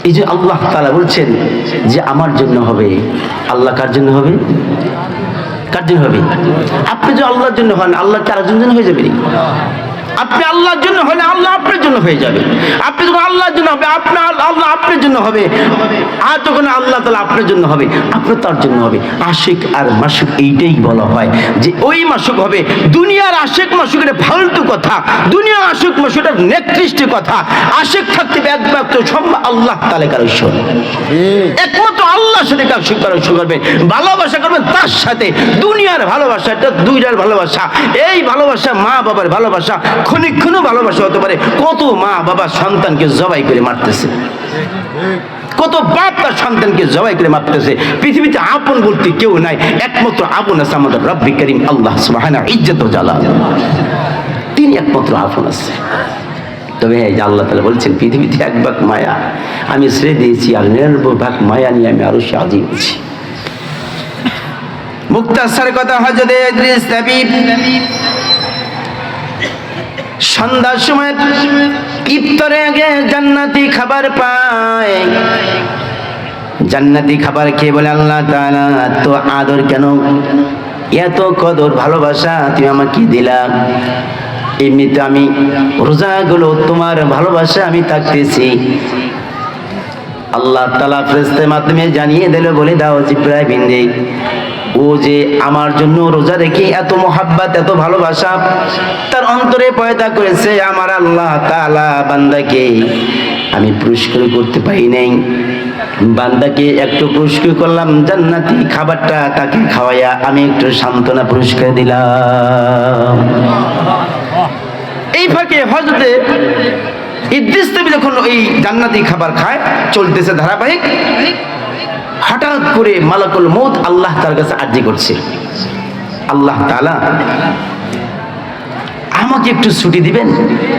এই যে আল্লাহ তাআলা বলছেন যে আমার জন্য হবে, আল্লাহ কার জন্য হবে? কার জন্য হবে? আপনি যে আল্লাহর জন্য হন, আল্লাহ কার জন্য হয়ে যাবে? আপনি আল্লাহর জন্য হলে আল্লাহ আপনার জন্য হয়ে যাবে। আপনি যখন আল্লাহর জন্য হবে, আল্লাহ আপনার জন্য হবে, আর যখন আল্লাহ তাআলা আপনার জন্য হবে, আপনার তার জন্য হবে। আশিক আর মাশুক এইটাই বলা হয় যে ওই মাশুক হবে। দুনিয়ার আশিক মাশুক এটা ফালতু কথা, দুনিয়ার আশিক মাশুক এটা নিকৃষ্ট কথা। আশিক থাকতে একমাত্র সম্ভব আল্লাহ তাআলা কার ঈশ্বর, একমাত্র আল্লাহর সাথে কার করবেন, ভালোবাসা করবেন তার সাথে। দুনিয়ার ভালোবাসা এটা দুইটার ভালোবাসা, এই ভালোবাসা মা বাবার ভালোবাসা, ক্ষণিক্ষণও ভালোবাসা হতে পারে। কত মা বাবা সন্তানকে জবাই করে মারতেছে, কত বাপ তার সন্তানকে জবাই করে মারতেছে। পৃথিবীতে আপন বলতে কেউ নাই, একমাত্র আপন আছে আমাদের রব্বি করিম আল্লাহ সুবহানাহু ইজ্জত ও জালাল, তিনি একমাত্র আপন আছে। তবে এই যে আল্লাহ তাআলা বলছেন পৃথিবীতে এক ভাগ মায়া আমি ছেড়ে দিয়েছি, আর 99 ভাগ মায়া নিয়ে আমি আরো সাজিয়ে দিয়েছি। মুক্তাসার কথা, হযরত ইদ্রিস নবী সন্ধ্যার সময় ইফতারে আগে জান্নাতি খাবার পায়। জান্নাতি খাবার খেয়ে বলে, আল্লাহ তাআলা তো আদর কেন, এত কদর ভালোবাসা তুমি আমাকে দিলা, এমনিতে আমি রোজাগুলো তোমার ভালোবাসা আমি থাকতেছি। আল্লাহ তাআলা ফেরেশতার মাধ্যমে জানিয়ে দিল, বলে দাও জিবরাইল রে, ও যে আমার জন্য রোজা রেখে এত মহাব্বত এত ভালোবাসা তার অন্তরে পয়দা করেছে, আমার আল্লাহ তাআলা বান্দাকে আমি পুরস্কার করতে পারি নাই, বান্দাকে একটু পুরস্কার করলাম, জান্নাতি খাবারটা তাকে খাওয়াইয়া আমি একটু সান্ত্বনা পুরস্কার দিলাম। এই ফাঁকে হযরত ইদ্রিস নবী যখন ওই জান্নাতি খাবার খায়, চলতেছে ধারাবাহিক, হঠাৎ করে মালাকুল মউত আল্লাহ তার কাছে আরজি করছে, আল্লাহ তাআলা আমাকে একটু ছুটি দিবেন,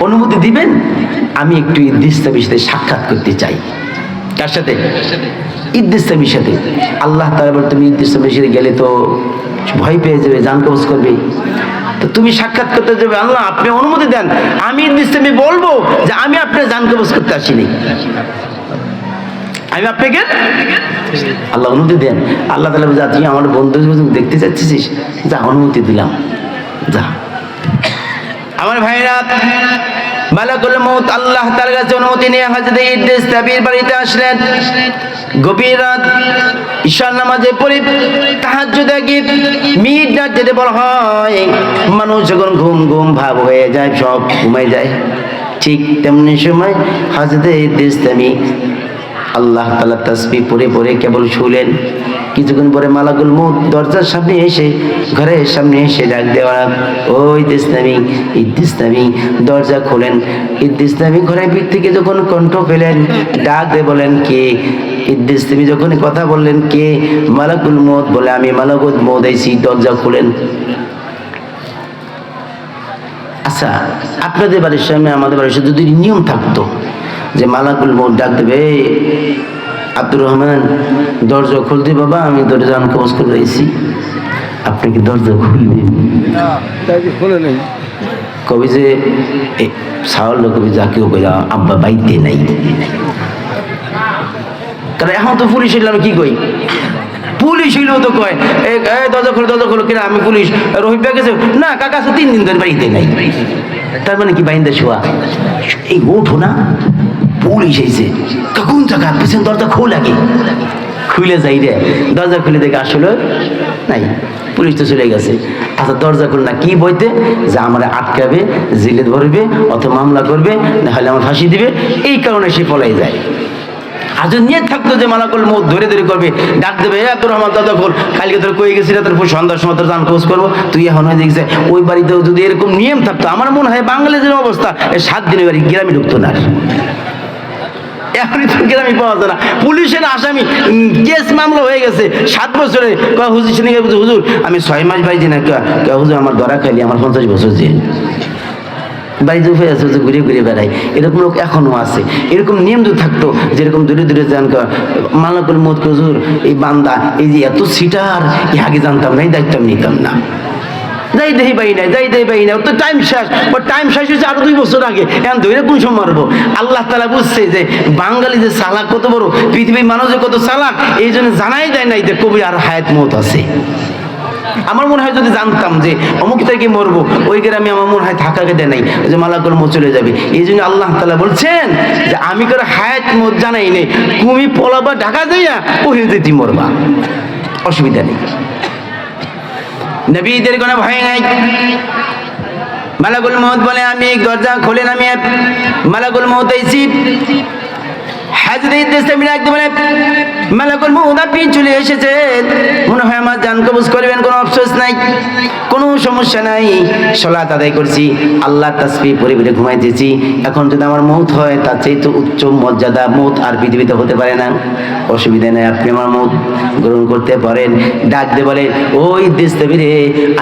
অনুমতি দিবেন, আমি একটু ইদ্রিস নবীর সাথে সাক্ষাৎ করতে চাই। কার সাথে? ইদ্রিস নবীর সাথে। আল্লাহ তাআলা বলেন, তুমি ইদ্রিস নবীর সাথে গেলে তো ভয় পেয়ে যাবে, জান কবজ করবে, তো তুমি সাক্ষাৎ করতে যাবে, আল্লাহ আপনি অনুমতি দেন, আমি ইদ্রিস নবী বলবো যে আমি আপনার জান কবজ করতে আসিনি, আমি আপনাকে আল্লাহ অনুমতি দেন। আল্লাহ তাআলা বলে, তুই আমার বন্ধু দেখতে চাচ্ছিস, যা অনুমতি দিলাম, যা। আমার ভাইরা, মালাকুল মউত আল্লাহ তাআলার কাছে অনুমতি নিয়ে হযরত ইদ্রিস নবীর বাড়িতে আসলেন। গভীর রাত, ঈশার নামাজে পড়ে তাহাজ্জুদে গিয়ে মিডনাইট যেতে বলা হয়, মানুষ যখন ঘুম ভাব হয়ে যায়, সব ঘুমাই যায়, ঠিক তেমনি সময় হযরত ইদ্রিস নবী আল্লাহ তাআলা তাসবিহ পড়ে কেবল শুলেন, কিছুক্ষণ পরে মালাকুল মউত দরজার সামনে এসে, ঘরের সামনে এসে ডাক দেওয়া, ও ইদ্রিস নবী, ইদ্রিস নবী, দরজা খোলেন। ইদ্রিস নবী ঘরের ভিতর থেকে যখন কণ্ঠ পেলেন, ডাক দিয়ে বলেন, কে? ইদ্রিস নবী যখন কথা বললেন, কে? মালাকুল মউত বলে, আমি মালাকুল মউত আইছি, দরজা খোলেন। আচ্ছা, আপনাদের বাড়ির সামনে আমাদের বাড়ির সাথে যদি নিয়ম থাকতো যে মালাকুল মউত ডাক দেবে, আব্দুর রহমান দরজা খুলতে বাবা, আমি দরজা কবজ করে রয়েছি, আপনি কি দরজা খুলবেন? কবি যে সাওয়াল কবি যাকেও কইরা আব্বা বাইতে নাই, কারণ এখন তো পুলিশ হইলে আমি কি কই, পুলিশ হইলেও তো কয় দরজা খোলো, দরজা খোলো, কিনা আমি পুলিশ, রহিব ভাই গেছে না, কাকা 3 দিন ধরে বাড়িতে নাই, তার মানে কি বাইন্দা শোয়া? এই ওঠো না, পুলিশ এসে, কোন জায়গা পেছন দরজা খোল, আগে খুলে যাই রে, দরজা খুলে দেখে আসলে নাই, পুলিশ তো চলে গেছে। আচ্ছা, দরজা খুল না, কি বইতে যে আমার আটকাবে, জেলে ধরবে, অথবা মামলা করবে, না হলে আমার ফাঁসি দিবে, এই কারণে সে পলাই যায়। আর যদি নিয়ে থাকতো যে মালাকুল মউত ধরে ধরে করবে, ডাক দেবে, আব্দুর রহমান দরজা খোল, কালকে তোর কয়ে গেছি, তোর সন্ধ্যার সময় তোর জান খোঁজ করবো, তুই এখন হয়ে দেখছে। ওই বাড়িতেও যদি এরকম নিয়ম থাকতো, আমার মনে হয় বাংলাদেশের অবস্থা 7 দিনের বাড়ি গ্রামে ঢুকতো না। এখনই তো গ্রামে পাওয়া যায় না, পুলিশের আসামি, কেস মামলা হয়ে গেছে 7 বছরে, হুজুর শুনে গেছে, হুজুর আমি 6 মাস বাড়ি না, হুজুর আমার ধরা খাইলি, আমার 50 বছর জেল, বাড়িতে উঠে আছে, ঘুরে ঘুরে বেড়ায়, এরকম লোক এখনো আছে। এরকম নিয়ম যদি থাকতো, যেরকম দূরে দূরে যান মালাকুল মউত, হুজুর এই বান্দা এই যে এত সিটার, আগে জানতাম না, এই দায়িত্ব আমি নিতাম না, যাই দেহি পাই নাই, যাই দেহি পাই নাই, তো টাইম শেষ, ও টাইম শেষ হয়েছে আরো 2 বছর আগে, এখন ধরে কোন সময় মারবো? আল্লাহ তাআলা বুঝছে যে বাঙালি যে চালাক কত বড়, পৃথিবীর মানুষ কত চালাক, এই জন্য জানাই দেয় নাই যে কবি আর হায়াত মউত আছে। আমার মনে হয় যদি জানতাম যে অমুক থেকে মরবো, ওই গ্রামে আমার মনে হয় থাকাকে দেয় নাই, যে মালাকুল মউত চলে যাবে, এই জন্য আল্লাহ তাআলা বলছেন যে আমি করে হায়াত মউত জানাই নেই, তুমি পলাবা ঢাকা যাইয়া ওই যেতে মরবা, অসুবিধা নেই, নবীদের কোনো ভয় নাই। মালাকুল মউত বলে, আমি দরজা খোলেন, আমি মালাকুল মউত আইছি। হাজরত ইদ্রিস নবী ডাকতে বলে, মালাকুল মউত আপনি চলে এসেছেন, মনে হয় আমার জান কবজ করবেন, কোনো আফসোস নাই, কোনো সমস্যা নাই, সালাত আদায় করছি, আল্লাহর তাসবিহ পড়ে পড়ে ঘুমাইতেছি, এখন যদি আমার মউত হয় তার চেয়ে তো উচ্চ মর্যাদা মউত আর পৃথিবীতে হতে পারে না, অসুবিধা নেই, আপনি আমার মউত গ্রহণ করতে পারেন। ডাক দিয়ে বলে, ও ইদ্রিস নবী রে,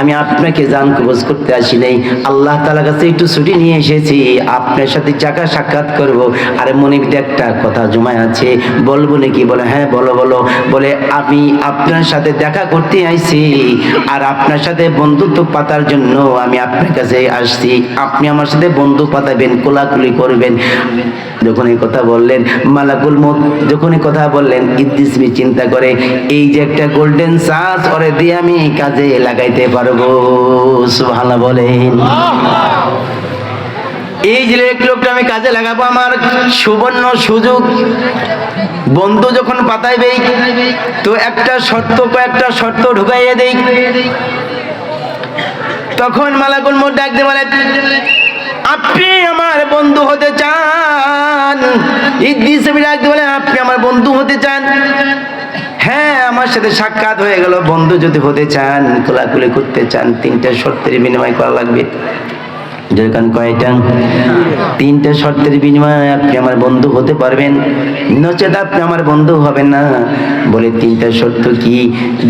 আমি আপনাকে জান কবজ করতে আসি নাই, আল্লাহ তাআলার কাছে একটু ছুটি নিয়ে এসেছি, আপনার সাথে সাক্ষাৎ করব। আরে মনে একটা কথা জমায় আছে, বলবো নাকি? বলে, হ্যাঁ বলো বলো। বলে, আমি আপনার সাথে দেখা করতে আইছি, আর আপনার সাথে বন্ধুত্ব পাতার জন্য আমি আপনার কাছে আসছি, আপনি আমার সাথে বন্ধু পাতাবেন, কোলাকুলি করবেন। যখন এই কথা বললেন, মালাকুল মউত যখন এই কথা বললেন, ইদ্রিস নবী চিন্তা করে, এই যে একটা গোল্ডেন চান্স, ওরে দিয়ে আমি কাজে লাগাইতে পারবো। সুবহানাল্লাহ বলেন। এই যে লোকটা আমি কাজে লাগাবো, আমার সুবর্ণ সুযোগ। বন্ধু যখন পাতাইবে তো কয়েকটা শর্ত ঢুকাইয়ে দেই। তখন মালাকুল মউত ডাক দিয়ে বলে, আপনি আমার বন্ধু হতে চান? ইদ্রিস নবী ডাক দিয়ে বলে, আপনি আমার বন্ধু হতে চান? হ্যাঁ, আমার সাথে সাক্ষাৎ হয়ে গেল, বন্ধু যদি হতে চান, কোলাকুলি করতে চান, 3টা শর্তের বিনিময় করা লাগবে। যেরকম কয়টা? 3টা শর্তের বিনিময়ে আপনি আমার বন্ধু হতে পারবেন, নচেত আপনি আমার বন্ধু হবেন না। বলে, 3টা শর্ত কি?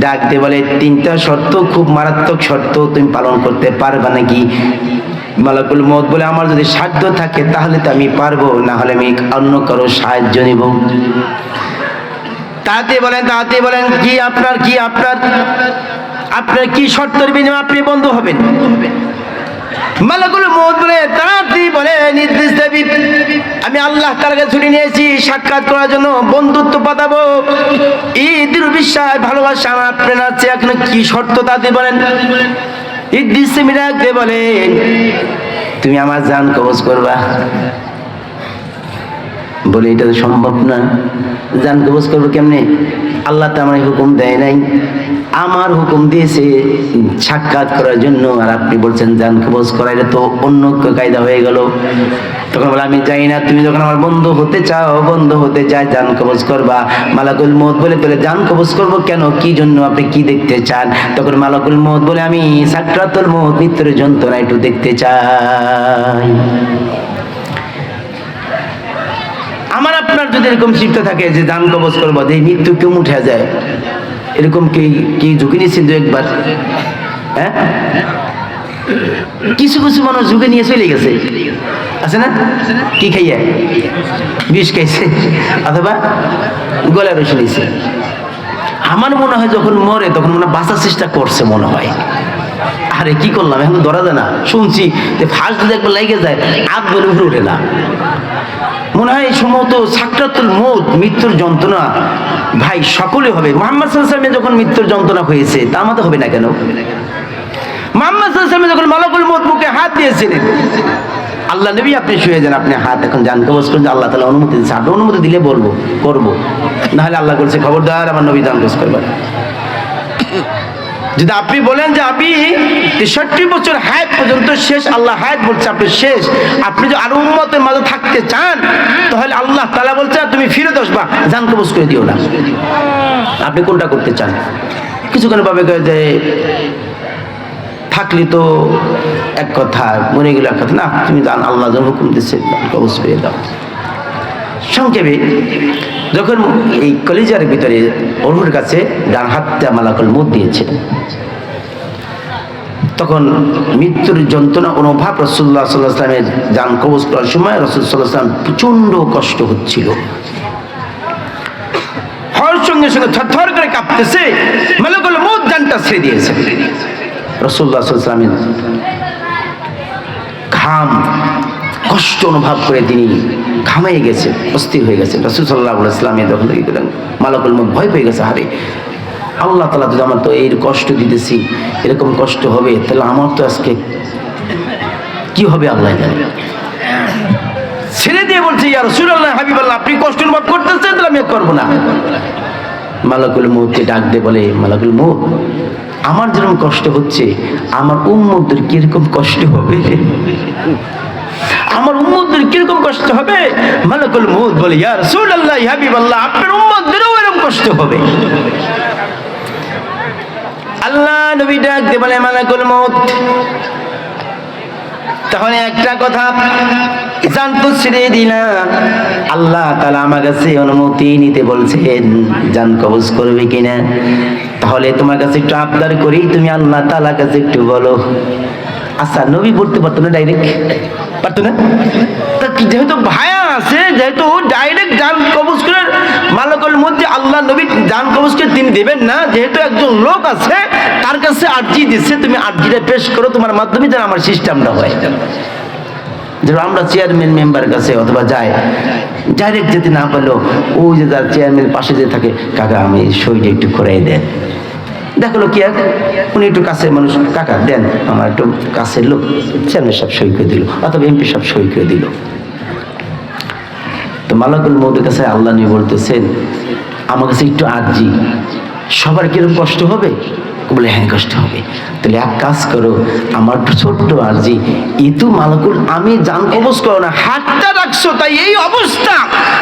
ডাক দিয়ে বলে, 3টা শর্ত খুব মারাত্মক শর্ত, তুমি পালন করতে পারবা নাকি? মালাকুল মউত বলে, আমার যদি সাধ্য থাকে তাহলে তো আমি পারবো, না হলে আমি অন্য কারো সাহায্য নিব। তাতে বলেন আপনার কি শর্তের বিনিময়ে আপনি বন্ধু হবেন? মালাকুল মউত বলে, তাড়াতাড়ি বলেন, ইদ্রিস নবী, আমি আল্লাহ তাআলার কাছে ছুটি নিয়েছি সাক্ষাৎ করার জন্য, বন্ধুত্ব পাতাবো, দৃঢ় বিশ্বাস ভালোবাসা আমার আপনার আছে, এখন কি শর্ত তাতে বলেন। ইদ্রিস নবী ডাকতে বলেন, তুমি আমার জান কবজ করবা। বলে এটা তো সম্ভব না, জান কবজ করবো কেমনে? আল্লাহ তো আমার হুকুম দেয় নাই, আমার হুকুম দিয়েছে সাক্ষাৎ করার জন্য, আর আপনি বলছেন জান কবজ করা, এটা তো অন্য কায়দা হয়ে গেল। তখন বলে আমি যাই না, তুমি যখন আমার বন্ধু হতে চাও, বন্ধু হতে চায়, জান কবজ করবা। মালাকুল মউত বলে তাহলে জান কবজ করবো কেন, কি জন্য, আপনি কি দেখতে চান? তখন মালাকুল মউত বলে আমি সাকরাতুল মউত, মৃত্যুর যন্ত্রণা একটু দেখতে চাই। আমার আপনার যদি এরকম চিন্তা থাকে যে জান কবজ করবো, যে মৃত্যু কেউ উঠে যায়, এরকম কি ঝুঁকি নিয়েছেন দু একবার? হ্যাঁ, কিছু কিছু মানুষ ঝুঁকি নিয়ে চলে গেছে, আছে না? কি খাইয়া? বিষ খাইছে, অথবা গলা রসে নিয়েছে। আমার মনে হয় যখন মরে তখন মনে বাঁচার চেষ্টা করছে মনে হয়। আরে কি করলাম, এখন ধরা যায় না। শুনছি যে ফার্স্ট যদি একবার লেগে যায় আগ বলে উপরে উঠে না। মনে হয় সম্ভবত সাকরাতুল মউত, মৃত্যুর যন্ত্রণা ভাই সকলে হবে। মুহাম্মদ সাল্লাল্লাহু আলাইহি ওয়াসাল্লাম যখন মৃত্যুর যন্ত্রণা হয়েছে, তা আমাদের হবে না কেন? মুহাম্মদ সাল্লাল্লাহু আলাইহি ওয়াসাল্লাম যখন মালাকুল মউত মুখে হাত দিয়েছিলেন, আল্লাহ নবী আপনি শুয়ে যান, আপনি হাত এখন জান কবজ করুন, আল্লাহ তাআলা অনুমতি দিয়েছে। আপনি অনুমতি দিলে বলবো, করবো, না হলে আল্লাহ বলছে খবরদার আমার নবী জান কবজ করবেন। যদি আপনি বলেন যে আপনি 63 বছর হায়াত পর্যন্ত শেষ, আল্লাহ হায়াত বলছে আপনি শেষ, আপনি যদি আরো উম্মতের মাঝে থাকতে চান, তাহলে আল্লাহ তাআলা বলছে তুমি ফিরত আসবা, জান কবজ করে দিও না। আপনি কোনটা করতে চান? কিছুক্ষণ ভাবে যে থাকলে তো এক কথা, মনে গেলে এক কথা, না তুমি জান আল্লাহ যখন হুকুম দিচ্ছে কবজ করে দাও। সংক্ষেপে যখন এই কলিজার ভিতরে ওর কাছে ডান হাতটা মালাকুল মউত দিয়েছেন, তখন মৃত্যুর যন্ত্রণা অনুভব রাসূলুল্লাহ সাল্লাল্লাহু আলাইহি ওয়াসাল্লামের জান কবজ করার সময় রাসূল সাল্লাল্লাহু আলাইহি ওয়াসাল্লাম প্রচন্ড কষ্ট হচ্ছিল, হওয়ার সঙ্গে সঙ্গে থরথর করে কাঁপতেছে, মালাকুল মউত জানটা ছেড়ে দিয়েছে। রাসূলুল্লাহ সাল্লাল্লাহু আলাইহি ওয়াসাল্লামের ঘাম কষ্ট অনুভব করে তিনি ঘামাই গেছে, অস্থির হয়ে গেছে। রাসূল সাল্লাল্লাহু আলাইহি ওয়াসাল্লাম যখন দেখলেন মালাকুল মউত ভয় পেয়ে গেছে, হারে আল্লাহ তাআলা যদি আমার তো এই কষ্ট দিতেছি, এরকম কষ্ট হবে, তাহলে আমার তো আজকে কি হবে আল্লাহ জানে। ছেড়ে দিয়ে বলছে ইয়া রাসূলুল্লাহ হাবিবাল্লাহ, আপনি কষ্ট অনুভব করতেছেন, তাহলে আমি করব না। মালাকুল মউতকে ডাক দিয়ে বলে, মালাকুল মউত আমার যেরকম কষ্ট হচ্ছে, আমার উম্মতদের কিরকম কষ্ট হবে, আমার উম্মতদের কিরকম কষ্ট হবে? মালাকুল মউত বলে ইয়া রাসূলুল্লাহ হাবিবাল্লাহ, আপনার উম্মতদেরও এরকম কষ্ট হবে। আল্লাহ নবী ডাক দিয়ে বলে মালাকুল মউত, তাহলে একটা কথা জান তো ছেড়ে দিলাম, আল্লাহ তাআলা আমার কাছে অনুমতি নিতে বলছেন জান কবজ করবে কিনা, তাহলে তোমার কাছে একটু আবদার করি, তুমি আল্লাহ তাআলার কাছে একটু বলো। আচ্ছা নবী বলতে পারতো না ডাইরেক্ট? পারতো না? যেহেতু ভায়া আছে, যেহেতু ডাইরেক্ট জান কবজ করে মালাকুল মউত যে আল্লাহ নবী জান কবজ করে তিনি দেবেন না, যেহেতু একজন লোক আছে তার কাছে আরজি দিচ্ছে, তুমি আরজিটা পেশ করো, তোমার মাধ্যমে যেন আমার সিস্টেমটা হয়। যেন আমরা চেয়ারম্যান মেম্বার কাছে অথবা যাই, ডাইরেক্ট যেতে না পারলেও ওই যে যার চেয়ারম্যান পাশে যে থাকে, কাকা আমি সইটা একটু করাই দেন, দেখলো কি উনি একটু কাছের মানুষ, কাকা দেন আমার একটু কাছের লোক, চেয়ারম্যান সব সই করে দিল, অথবা এমপি সব সই করে দিল। তো মালাকুল মউতের কাছে আল্লাহ নিয়ে বলতেছেন আমার কাছে একটু আরজি, সবার কিরকম কষ্ট হবে? বলে হ্যাঁ কষ্ট হবে। তাহলে এক কাজ করো, আমার ছোট্ট আরজি, ইতু মালাকুল আমি জান কবজ করো না, হাতটা রাখছো তাই এই অবস্থা,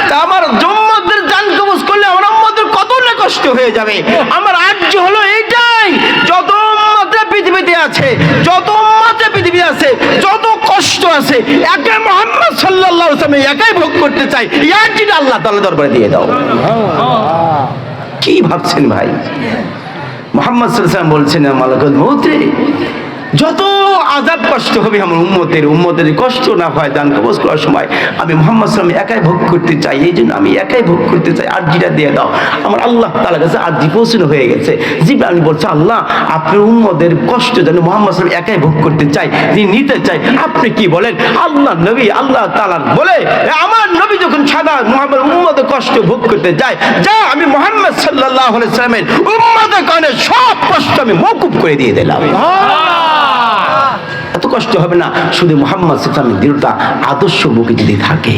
তা আমার উম্মতদের জান কবজ করলে আমার উম্মতের কত না কষ্ট হয়ে যাবে। আমার আরজি হলো এইটাই, যত উম্মতে পৃথিবীতে আছে, যত উম্মতে পৃথিবী আছে, যত কষ্ট আছে, একে মুহাম্মদ সাল্লাল্লাহু আলাইহি ওয়াসাল্লাম একাই ভোগ করতে চাই, এই আরজিটা আল্লাহ তাআলা দরবারে দিয়ে দাও। কি ভাবছেন ভাই? মুহাম্মদ সাল্লাল্লাহু আলাইহি ওয়াসাল্লাম বলছেন মালাকুল মউত রে, যত আযাব কষ্ট হবে আমার উম্মতের কষ্ট না হয় জান কবজ করার সময়, আমি মুহাম্মদ সাল্লাল্লাহু আলাইহি ওয়াসাল্লাম একাই ভোগ করতে চাই, এই জন্য আমি একাই ভোগ করতে চাই, আরজিটা দিয়ে দাও। আমার আল্লাহ তাআলার কাছে আরজি পৌঁছানো হয়ে গেছে। জিবরাইল বলছে আল্লাহ আপনার উম্মতের কষ্ট যেন মুহাম্মদ সাল্লাল্লাহু আলাইহি ওয়াসাল্লাম একাই ভোগ করতে চাই, তিনি নিতে চাই, আপনি কি বলেন? আল্লাহ নবী আল্লাহ তাআলা বলে আমার নবী যখন সাদা মুহাম্মদ উম্মতের কষ্ট ভোগ করতে যায়, যা আমি মুহাম্মদ সাল্লাল্লাহু আলাইহি ওয়াসাল্লামের উম্মতের কারণে সব কষ্ট আমি মওকুফ করে দিয়ে দিলাম। এত কষ্ট হবে না, শুধু মুহাম্মদ সাল্লাল্লাহু আলাইহি ওয়াসাল্লামের দৃঢ়তা আদর্শ বুকে যদি থাকে,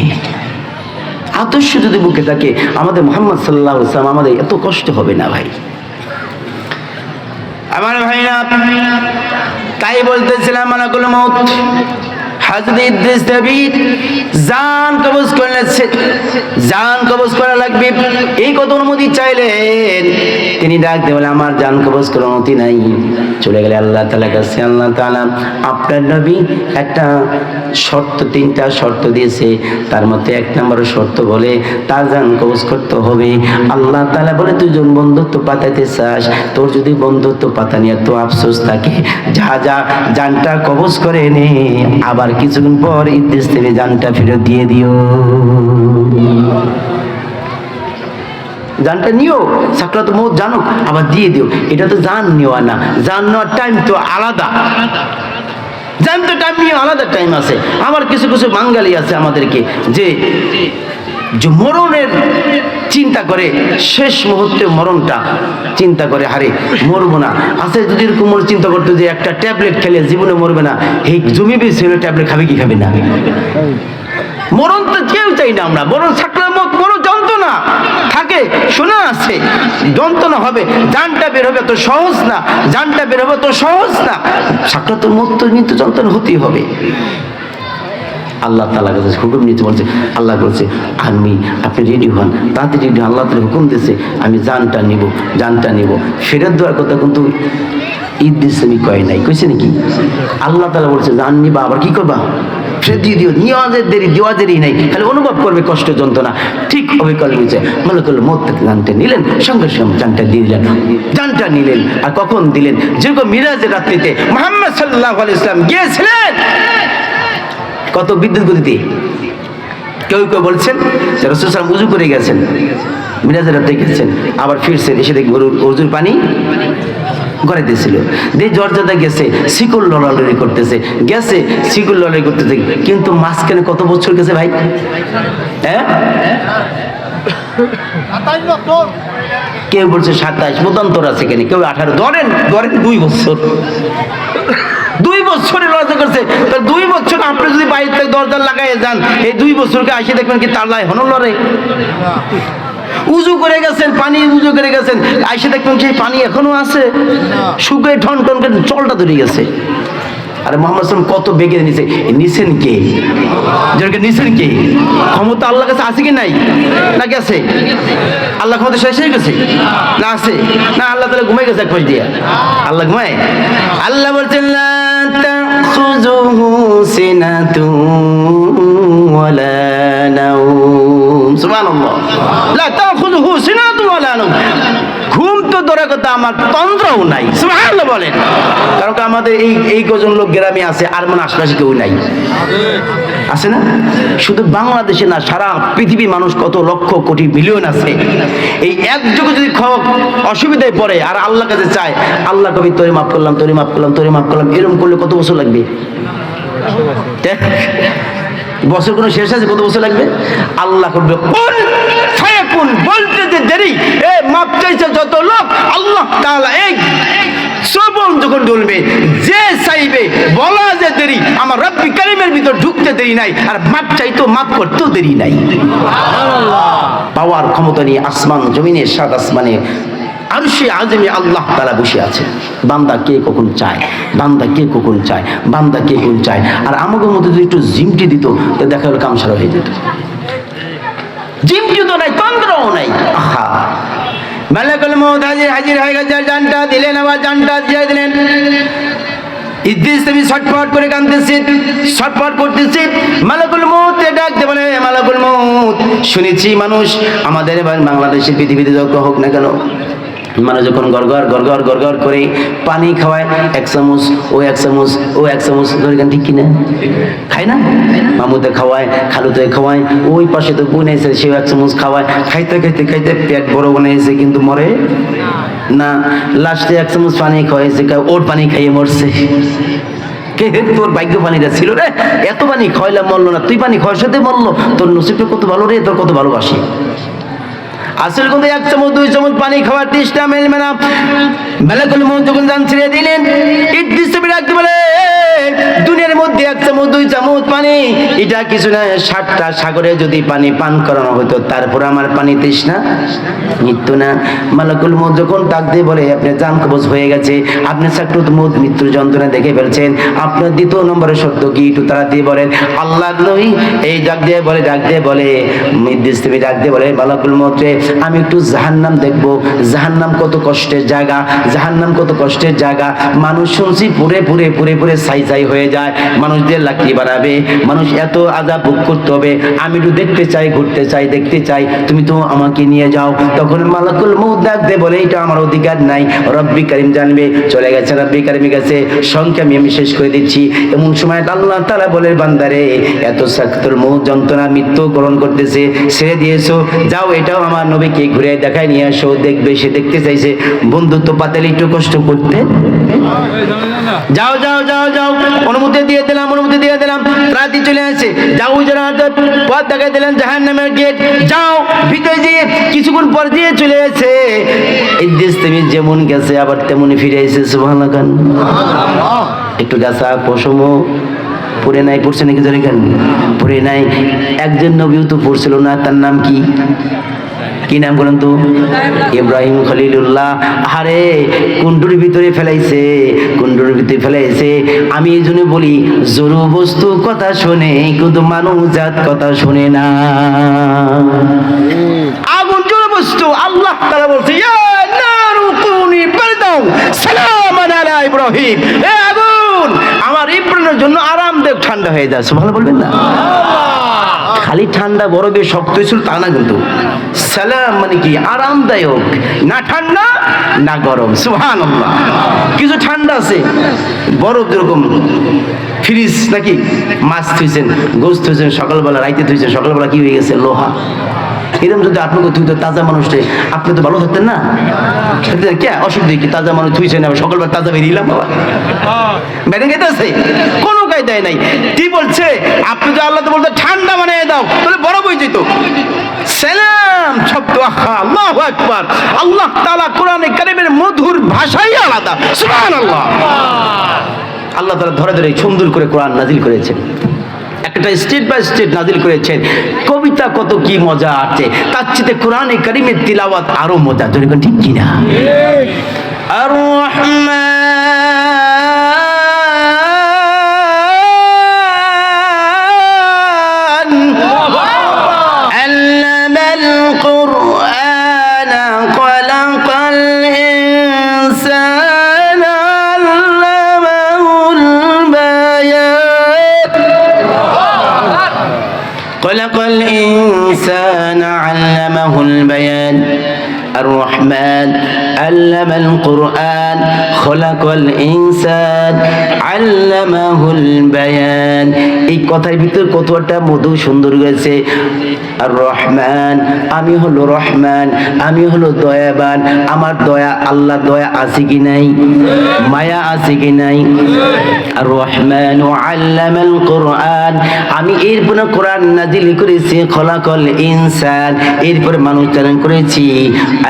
আদর্শ যদি বুকে থাকে, আমাদের মুহাম্মদ সাল্লাল্লাহু আলাইহি ওয়াসাল্লাম, আমাদের এত কষ্ট হবে না ভাই। আমার ভাইরা, তাই বলতেছিলাম মালাকুল মউত হযরত ইদ্রিস নবী জান কবজ করলেন, জান কবজ করা লাগবে, এই কথা অনুমতি চাইলেন। তিনি ডাক দিয়ে বলে, আমার জান কবজ করার অনুমতি নাই। চলে গেলে আল্লাহ তাআলার কাছে। আল্লাহ তাআলা আপনার নবী একটা শর্ত, 3টা শর্ত দিয়েছে, তার মধ্যে 1 নম্বর শর্ত বলে তার জান কবজ করতে হবে। আল্লাহ তাআলা বলে, তুই যখন বন্ধুত্ব পাতাতে চাস, তোর যদি বন্ধুত্ব পাতা নিয়ে তো আফসোস থাকে, যা যা জানটা কবজ করে নে, আবার কিছুক্ষণ পর ইদ্রিস নবী জানটা ফেরত দিয়ে দিও। জানটা নিও, সাকরাতুল মউত জানো, আবার দিয়ে দিও। এটা তো জান নেওয়া না, জান নেওয়ার টাইম তো আলাদা, জান তো টাইম নিয়ে আলাদা টাইম আছে। আমার কিছু কিছু বাঙালি আছে আমাদেরকে যে মরণের চিন্তা করে, শেষ মুহূর্তে মরণটা চিন্তা করে, হারে মরবো না। আছে যদি এরকম চিন্তা করতো যে একটা ট্যাবলেট খেলে জীবনে মরবে না, এই জমিবে ছিল ট্যাবলেট খাবে কি খাবে না? মরণ তো কেউ চাই না আমরা, বরং সাকরাতুল মউত বড় যন্ত্রণা থাকে, শোনা আছে যন্ত্রণা হবে, জানটা বের হবে তো সহজ না, জানটা বের হবে তো সহজ না। সাকরাতুল মউত তো নিত্য যন্ত্রণা হতেই হবে। আল্লাহ তাআলা কাছে হুকুম নিতে বলছে, আল্লাহ বলছে আপনি রেডি হন, তাড়াতাড়ি রেডি হন। আল্লাহ তাআলা হুকুম দিয়েছে, আমি জানটা নিব। ফেরত দেওয়ার কথা কিন্তু ইদ্রিস নবী কয় নাই, কইছে নাকি? আল্লাহ তাআলা বলছে, জান নিবা, আবার কি করবা? ফেরত দিয়ে দিও। দেওয়া দেরি নাই, খালি অনুভব করবে কষ্ট যন্ত্রণা। ঠিক অবিকল হয়েছে, মালাকুল মউত জানটা নিলেন, সঙ্গে সঙ্গে জানটা দিয়ে দিলেন। জানটা নিলেন, আর কখন দিলেন? যেরকম মিরাজের রাত্রিতে মুহাম্মদ সাল্লাল্লাহু আলাইহি ওয়াসাল্লাম গিয়েছিলেন কত বিদ্যুৎ গতিতে। কেউ কেউ বলছেন রাসূল সাল্লাল্লাহু আলাইহি ওয়াসাল্লাম উযু করে গেছেন, মিরাজের রাতে গেছেন, আবার ফিরছেন, এসে দেখি ওযুর পানি ঘরে দিয়েছিল, দিয়ে জর্জাদা গেছে, শিকল লড়ালড়ি করতেছে, শিকল লড়াই করতেছে। কিন্তু মাঝখানে কত বছর গেছে ভাই? হ্যাঁ, কেউ বলছে 27, মতান্তর আছে, কেন কেউ 18, ধরেন 2 বছর। 2 বছরে লড়াই করছে। 2 বছর আপনি যদি বাইরে থেকে দরজা লাগাই যান, এই 2 বছরকে আসে দেখবেন কি তার লাই হন লড়ে? উজু করে গেছেন, উজু করে গেছেন, আইসে দেখবেন সেই পানি এখনো আছে, শুকিয়ে ঠন ঠন করে চলটা ধরে গেছে। আরে মুহাম্মদ সাল্লাল্লাহু আলাইহি ওয়াসাল্লাম কত বেগে নিছেন কে? যাকে নিছেন কে? ক্ষমতা আল্লাহর কাছে আছে কি নাই? নাকি আছে? আল্লাহ ক্ষমতা শেষ হয়ে গেছে না আছে? না, আল্লাহ তাআলা ঘুমাই গেছে এক পাশ দিয়ে। আল্লাহ ঘুমায়? আল্লাহ বলছেন, লা তাখুযুহু সিনাতুন ওয়ালা নাওম। সুবহানাল্লাহ, লা তাখুযুহু সিনাতুন ওয়ালা নাওম। ঘুম তো দূরের কথা, আমার তন্দ্রাও নাই। সুবহানাল্লাহ বলেন। কারণ আমাদের এই কজন লোক গ্রামে আছে, আর মানে আশপাশে কেউ নাই, আছে না? শুধু বাংলাদেশে না, সারা পৃথিবী মানুষ কত লক্ষ কোটি মিলিয়ন আছে। এই একযোগে যদি অসুবিধায় পড়ে আর আল্লাহর কাছে চায়, আল্লাহ কবি তোরে মাফ করলাম, এরকম করলে কত বছর লাগবে? বছর কোনো শেষ আছে? কত বছর লাগবে? আল্লাহ করবে কোন বলতে যে দেরি, মাপ চাইছে যত লোক, আল্লাহ তাআলা এই শ্রবণ যখন বলবে, যে চাইবে বলা যে দেরি, আমার রব্বি কারীমের ভিতর ঢুকতে দেরি নাই, আর মাপ চাইতো মাপ করতেও দেরি নাই। পাওয়ার ক্ষমতা নিয়ে আসমান জমিনে, 7 আসমানে আরশে আযমে আল্লাহ তাআলা বসে আছে। বান্দা কে কখন চায়, আর আমাদের মধ্যে যদি একটু জিমটি দিত, তো দেখা গেল কাম সারা হয়ে যেত। জিমটি তো নাই, তন্দ্রও নাই। আহা, মালাকুল মউত হাজির হয়ে গেছে, জানটা দিলেন, আবার জানটা দিয়ে দিলেন। ইদ্রিস নবী ছটফট করে কাঁদতেছে, ছটফট করতেছে। মালাকুল মউত ডাকতে বলে, মালাকুল মউত, শুনেছি মানুষ আমাদের বাংলাদেশে, পৃথিবীতে যত হোক না কেন, মানুষ যখন গড়গড় করে পানি খাওয়ায়, 1 চামচ, ও 1 চামচ, ও 1 চামচ ধরে, ঠিক কিনা? খায় না? মামুতে খাওয়ায়, খালুতে খাওয়ায়, ওই পাশে তো বোন এসে, সেও 1 চামচ খাওয়ায়। খাইতে পেট বড় বানাইছে, কিন্তু মরে না। লাস্টে 1 চামচ পানি খাওয়াইছে, ওর পানি খাইয়ে মরছে। কে? তোর ভাগ্য পানিটা ছিল রে, এত পানি খাওয়াইলাম মরলো না, তুই পানি খাওয়ার সাথে মরলো। তোর নসিবটা কত ভালো রে, তোর কত ভালোবাসি। আসলে কিন্তু 1 চামচ 2 চামচ পানি খাওয়ার চেষ্টা মেলবে না। মালাকুল মউত যখন জান ছেড়ে দিলেন, ইদ্রিস নবী ডাকতে বলে, দুনিয়ার মধ্যে 1 চামচ 2 চামচ পানি এটা কিছু না, 7টা সাগরে যদি পানি পান করানো হতো তারপর আমার পানি তৃষ্ণা মৃত্যু না। মালাকুল মউত যখন ডাক দিয়ে বলে আপনি জান কবজ হয়ে গেছে, আপনি সাকরাতুল মউত মৃত্যুর যন্ত্রণা দেখে ফেলছেন, আপনার দ্বিতীয় নম্বরের শর্ত কি একটু তাড়াতাড়ি বলেন। আল্লাহর নবী এই ডাক দিয়ে বলে নির্দেশ তুমি ডাক দিয়ে বলে মালাকুল মউত রে, আমি একটু জাহান্নাম দেখবো। জাহান্নাম কত কষ্টের জায়গা, জাহান্নাম কত কষ্টের জায়গা। মানুষ শুনছি পুরে পুরে পুরে পুরে ছাই ছাই হয়ে যায়, মানুষদের লাকড়ি বানাবে, মানুষ এত আযাব ভোগ করতে হবে। আমি একটু দেখতে চাই, ঘুরতে চাই, দেখতে চাই, তুমি তো আমাকে নিয়ে যাও। তখন মালাকুল মউত ডাক দিয়ে বলে এটা আমার অধিকার নাই, রব্বি কারীম জানবে। চলে গেছে রব্বি কারীমের কাছে, সংখ্যা আমি শেষ করে দিচ্ছি। এমন সময় আল্লাহ তাআলা বলে বান্দারে এত সাকরাতুল মউত যন্ত্রণা মৃত্যু গ্রহণ করতেছে, ছেড়ে দিয়েছো, যাও এটাও আমার নবীকে ঘুরে দেখায় নিয়ে আসো, দেখবে। সে দেখতে চাইছে বন্ধুত্ব পাতালে একটু কষ্ট করতে, যাও যাও যাও যাও, অনুমতি দিয়ে দিলাম, অনুমতি দিয়ে দিলাম। রাতে চলে আসে, যাও যারা পথ দেখাই দিলেন জাহান্নামের গেট, যাও ভিতরে গিয়ে কিছুক্ষণ পর দিয়ে চলে আসে। এই দেশ তুমি যেমন গেছে আবার তেমনই ফিরে এসে সুবহানাল্লাহ। একটু গাছা পশম পড়ে নাই, পড়ছে নাকি ধরে কেন পড়ে নাই। একজন নবীও তো পড়ছিল না, তার নাম কি, কি নাম বলেন তো? ইব্রাহিম খলিলুল্লাহ। আরে কুণ্ডুর ভিতরে ফেলাইছে, কুণ্ডুর ভিতরে ফেলাইছে। আমি এই জন্য বলি জড় বস্তু কথা শোনে কিন্তু মানুষ জাত কথা শোনে না। আগুন জড় বস্তু, আল্লাহ তাআলা বলছে ইয়া নারু কুনি বারদাও সালামান আলা ইব্রাহিম, এ আগুন আমার ইব্রাহিমের জন্য আরামদায়ক ঠান্ডা হয়ে যায়। সুবহানাল্লাহ বলবেন না? খালি ঠান্ডা বরফে শক্ত ছিল তা না, কিন্তু সালাম মানে কি আরামদায়ক, না ঠান্ডা না গরম। সুবহানাল্লাহ। কিছু ঠান্ডা আছে, বরফ যেরকম ফ্রিজ নাকি, মাছ থুইছেন, গোস্ত থুইছেন সকালবেলা, রাইতে থুইছেন সকালবেলা কি হয়ে গেছে লোহা। এরকম যদি আপনাকে থুইতো তাজা মানুষটা, আপনি তো ভালো থাকতেন না? কে অসুবিধা কি, তাজা মানুষ থুইছেন আবার সকালবেলা তাজা বেরিয়েলাম বাবা, বেড়ে গেতে আছে কোনো কায়দায় নাই। কি বলছে আপনি তো আল্লাহ তো বলতে ঠান্ডা বানিয়ে দাও, তাহলে বরফ হয়ে যেত। সালাম শব্দ, আল্লাহু আকবার। আল্লাহ তাআলা কোরআনে কারীমের মধুর ভাষাই আলাদা। সুবহানাল্লাহ। আল্লাহ তাআলা ধরে ধরে সুন্দর করে কোরআন নাজিল করেছেন, একটা স্টেপ বাই স্টেপ নাজিল করেছেন। কবিতা কত কি মজা আছে, তার চেয়ে কোরআনে কারীমের তিলাওয়াত আরো মজা। ধরে ঠিক কিনা? আর রহমান خلق الإنسان علمه البيان الرحمن علم القرآن خلق الإنسان علمه البيان। এই কথার ভিতর কতটা মধু সুন্দর গেছে। আর রহমান, আমি হলো রহমান, আমি হলো দয়াবান। আমার দয়া, আল্লাহ দয়া আছে কি নাই, মায়া আছে কি নাই? আর রহমান আল্লামাল কোরআন, আমি এরপরে কোরআন নাজিল করেছি। খলাকল ইনসান, এরপরে মানুষ চালন করেছি।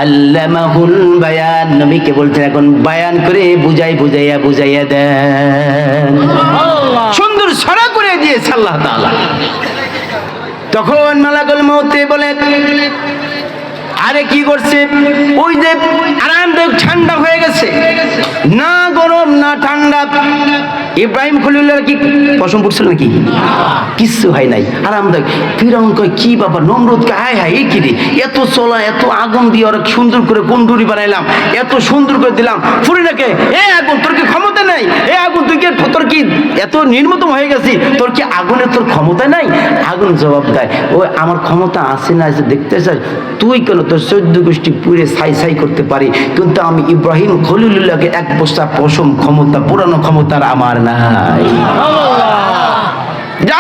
আল্লামাহুল বায়ান, নবীকে বলছেন এখন বায়ান করে বুঝাইয়া দেন। সুন্দর ছড়া করে দিয়েছে আল্লাহ তাআলা। তখন মালাকুল মউত বলে আরে কি করছে, ওই যে আরামদায়ক ঠান্ডা হয়ে গেছে, না গরম না ঠান্ডা। ইব্রাহিম খলিলুল্লাহ কি পশম পড়ছিল নাকি? কিচ্ছু হয় নাই, আরামদায়ক। ফিরাউন কয় কি বাবা, নমরুদ কে হায় হায়, এই কি রে, এত চলা, এত আগুন দিয়ে ওরা সুন্দর করে কুণ্ডুরি বানাইলাম, এত সুন্দর করে দিলাম, ফুরি নাকে, এ আগুন তোর কি ক্ষমতা নাই? এ আগুন তুই কি, তোর কি এত নির্মতম হয়ে গেছি, তোর কি আগুনের তোর ক্ষমতা নাই? আগুন জবাব দেয়, ও আমার ক্ষমতা আছে না দেখতে চাই, তুই কেন, তোর 14 গোষ্ঠী পুরে ছাই ছাই করতে পারি, কিন্তু আমি ইব্রাহিম খলিলুল্লাহকে এক বস্তা পশম ক্ষমতা, পুরানো ক্ষমতার আমার নাই।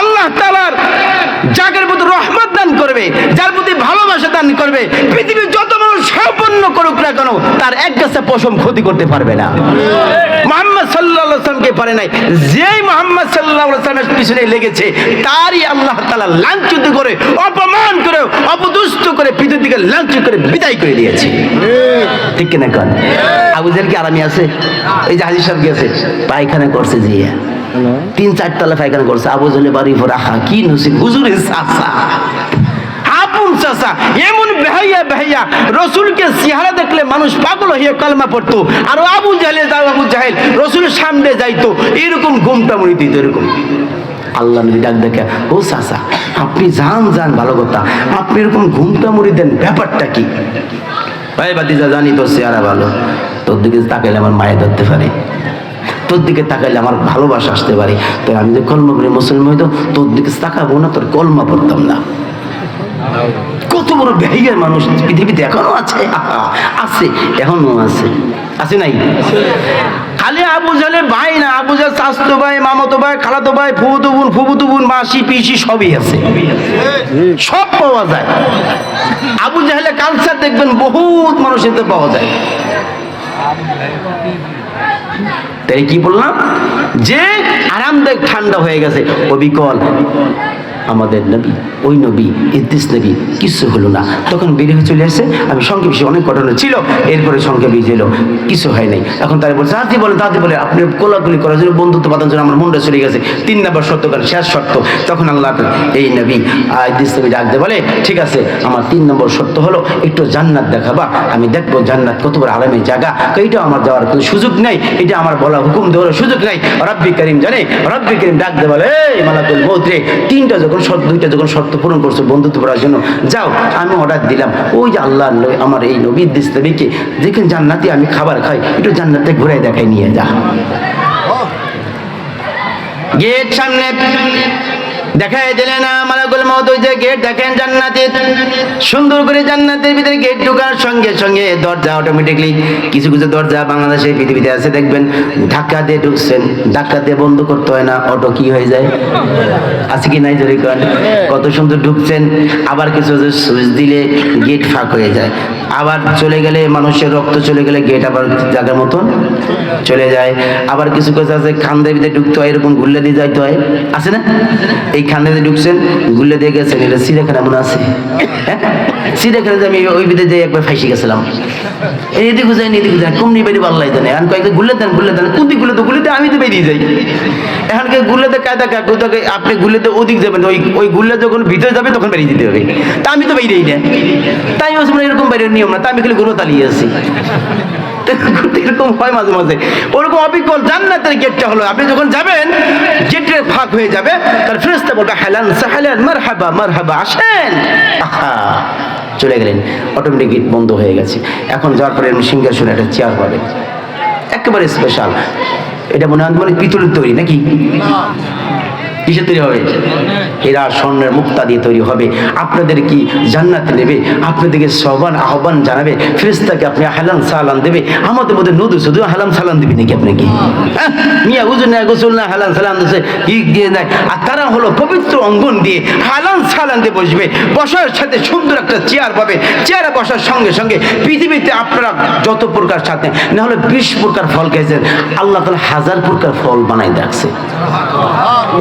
আল্লাহ তাআলার যাদের প্রতি রহমত দান করবে, যার প্রতি ভালোবাসা দান করবে, পৃথিবীর যত মানুষ সম্পন্ন করুক না কেন, তার এক গাছে পশম ক্ষতি করতে পারবে না। মুহাম্মদ সাল্লাল্লাহু আলাইহি ওয়াসাল্লামকে পারে নাই, যেই মুহাম্মদ সাল্লাল্লাহু আলাইহি ওয়াসাল্লামের পিছনে লেগেছে তারই আল্লাহ তাআলা লাঞ্ছিত করে, অপমান করে, অপদস্থ করে, পৃথিবী থেকে লাঞ্ছিত করে বিদায় করে দিয়েছে। ঠিক কিনা কোন? আবু জাহেল কি আরামি আছে? এই যে হাজী সাহেব গেছে পায়খানা করছে জিয়া, 3-4 তলা পায়খানা করছে। আবু জাহেলের বাড়ির উপর আহা কি নসিব, হুজুরের চাচা, আপন চাচা, এমন বেহাইয়া রসুলকে চেহারা দেখলে মানুষ পাগল হয়ে কালেমা পড়তো। আর আবু জাহেল রসুলের সামনে যাইতো, এরকম ঘুমটা মরি দিত এরকম। আল্লাহ নবী ডাক দেখে, ও চাচা আপনি যান ভালো কথা, আপনি এরকম ঘুমটা মরি দেন, ব্যাপারটা কি? ভাই বাতিজা, জানি তোর চেহারা ভালো, তোর দিকে তাকাইলে আমার মায়ে ধরতে পারে, তোর দিকে তাকাইলে আমার ভালোবাসা আসতে পারে। তো আমি যে কলমা পড়ি মুসলমান হইতো, তোর দিকে তাকাবো না, তোর কলমা পড়তাম না। কত বড় বেহাইয়ার মানুষ পৃথিবীতে এখনো আছে, আছে এখনো আছে নাই? খালি আবু জাহেলের ভাই না, আবু জাহেল চাচতো ভাই, মামাতো ভাই, খালাতো ভাই, ফুফুতো বোন, মাসি পিসি সবই আছে, সব পাওয়া যায়। আবু জাহেলের কালচার দেখবেন বহুত মানুষের পাওয়া যায়। তাই কি বললাম যে আরামদায়ক ঠান্ডা হয়ে গেছে, অবিকল আমাদের নবী, ওই নবী ইদ্রিস নবী কিছু হলো না, তখন বেরিয়ে চলে আসছে। আমি সংক্ষেপ, অনেক ঘটনা ছিল, এরপরে সংক্ষেপ ছিল, কিছু হয় নাই। এখন তারা বলছে দাদি বলে আপনি কোলাগুলি করার জন্য, বন্ধুত্ব বাঁধার জন্য আমার মনটা চলে গেছে। 3 নম্বর শর্ত, শেষ শর্ত। তখন আল্লাহ এই নবী ইদ্রিস নবী ডাকতে বলে, ঠিক আছে আমার 3 নম্বর শর্ত হলো একটু জান্নাত দেখাবা, আমি দেখবো জান্নাত কত বড় আরামের জায়গা। এইটা আমার যাওয়ার কোনো সুযোগ নাই, এটা আমার বলা হুকুম দেওয়ার সুযোগ নাই। রব্বি করিম জানে, রব্বি করিম ডাকতে বলে, এই মালাকুল মউত রে, 2টা যখন শর্ত পূরণ করছো বন্ধুত্ব করার জন্য, যাও আমি অর্ডার দিলাম, ওই যে আল্লাহ আমার এই নবী ইদ্রিস নবীকে যেখানে জান্নাতে আমি খাবার খাই, একটু জান্নাতে ঘুরাই দেখাই নিয়ে যা। গেট সামনে দেখাই দিলেন না মালাকুল মউত, ওই যে গেট দেখেন জান্নাতের, সুন্দর করে জান্নাতের ভিতরে গেট ঢোকার সঙ্গে সঙ্গে দরজা অটোমেটিকলি, কিছু দরজা বাংলাদেশে পৃথিবীতে আছে দেখবেন, ধাক্কা দিয়ে ঢুকছেন, ধাক্কা দিয়ে বন্ধ করতে হয় না, অটো কি হয়ে যায়, আছে কি নাই জোরে করেন? কত সুন্দর ঢুকছেন। আবার কিছু সুইচ দিলে গেট ফাঁক হয়ে যায়, আবার চলে গেলে মানুষের রক্ত চলে গেলে গেট আবার জায়গার মতন চলে যায়। আবার কিছু আছে খান্দের ভিতরে ঢুকতে হয়, এরকম ঘুরলে দিয়ে যাইতে হয়, আছে না? এই খান্দাতে ঢুকছেন, গুল্লে দিয়ে গেছেন, এটা চিড়িয়াখানা মনে আছে? চিড়িয়াখানা আমি ওই ভিতরে দিয়ে একবার ফাইসে গেছিলাম, এদিকে যাই কমনি বেরিয়ে ভালো লাগে না, এখন কয়েকটা গুলে দেন কুদি গুলেতে আমি তো বেরিয়ে যাই। এখানকে গুলেতে কায়দা কাকে, আপনি গুলেতে ওদিক যাবেন, ওই গুল্লে যখন ভিতরে যাবে তখন বেরিয়ে দিতে হবে, তা আমি তো বেরিয়েই না, তাই এরকম বাইরের নিয়ম না, তা আমি খালি গুলো তালিয়ে আছি। এরকম হয় মাঝে মাঝে, ওরকম অবিকল জান্নাতের গেটটা হলো, আপনি যখন যাবেন গেটের ফাঁক হয়ে যাবে, তার ফেরেশতা বলবে হালান সাহালান মারহাবা মারহাবা, আসেন। চলে গেলেন, অটোমেটিক গেট বন্ধ হয়ে গেছে। এখন যাওয়ার পরে সিংহাসনে একটা চেয়ার পাবে, একেবারে স্পেশাল। এটা মনে হয় পিতলের তৈরি নাকি? কিসের তৈরি হবে? হীরা স্বর্ণের মুক্তা দিয়ে তৈরি হবে। আপনাদের কি জান্নাতে নেবে, আপনাদেরকে আহ্বান জানাবে, ফেরেশতাকে আপনি হালান সালান দেবে। আমাদের মধ্যে নদী শুধু হালান সালান দিবি নাকি আপনি? কি মিয়া হুজুর না গোসল না হালান সালান দিচ্ছে কি দিয়ে দেয়, আর তারা হলো পবিত্র অঙ্গন দিয়ে হালান সালান দিয়ে বসবে, বসার সাথে সুন্দর একটা চেয়ার পাবে। চেয়ারে বসার সঙ্গে সঙ্গে পৃথিবীতে আপনারা যত প্রকার সাথে না হলে 20 প্রকার ফল খেয়েছেন, আল্লাহ তাআলা 1000 প্রকার ফল বানাই রাখছে।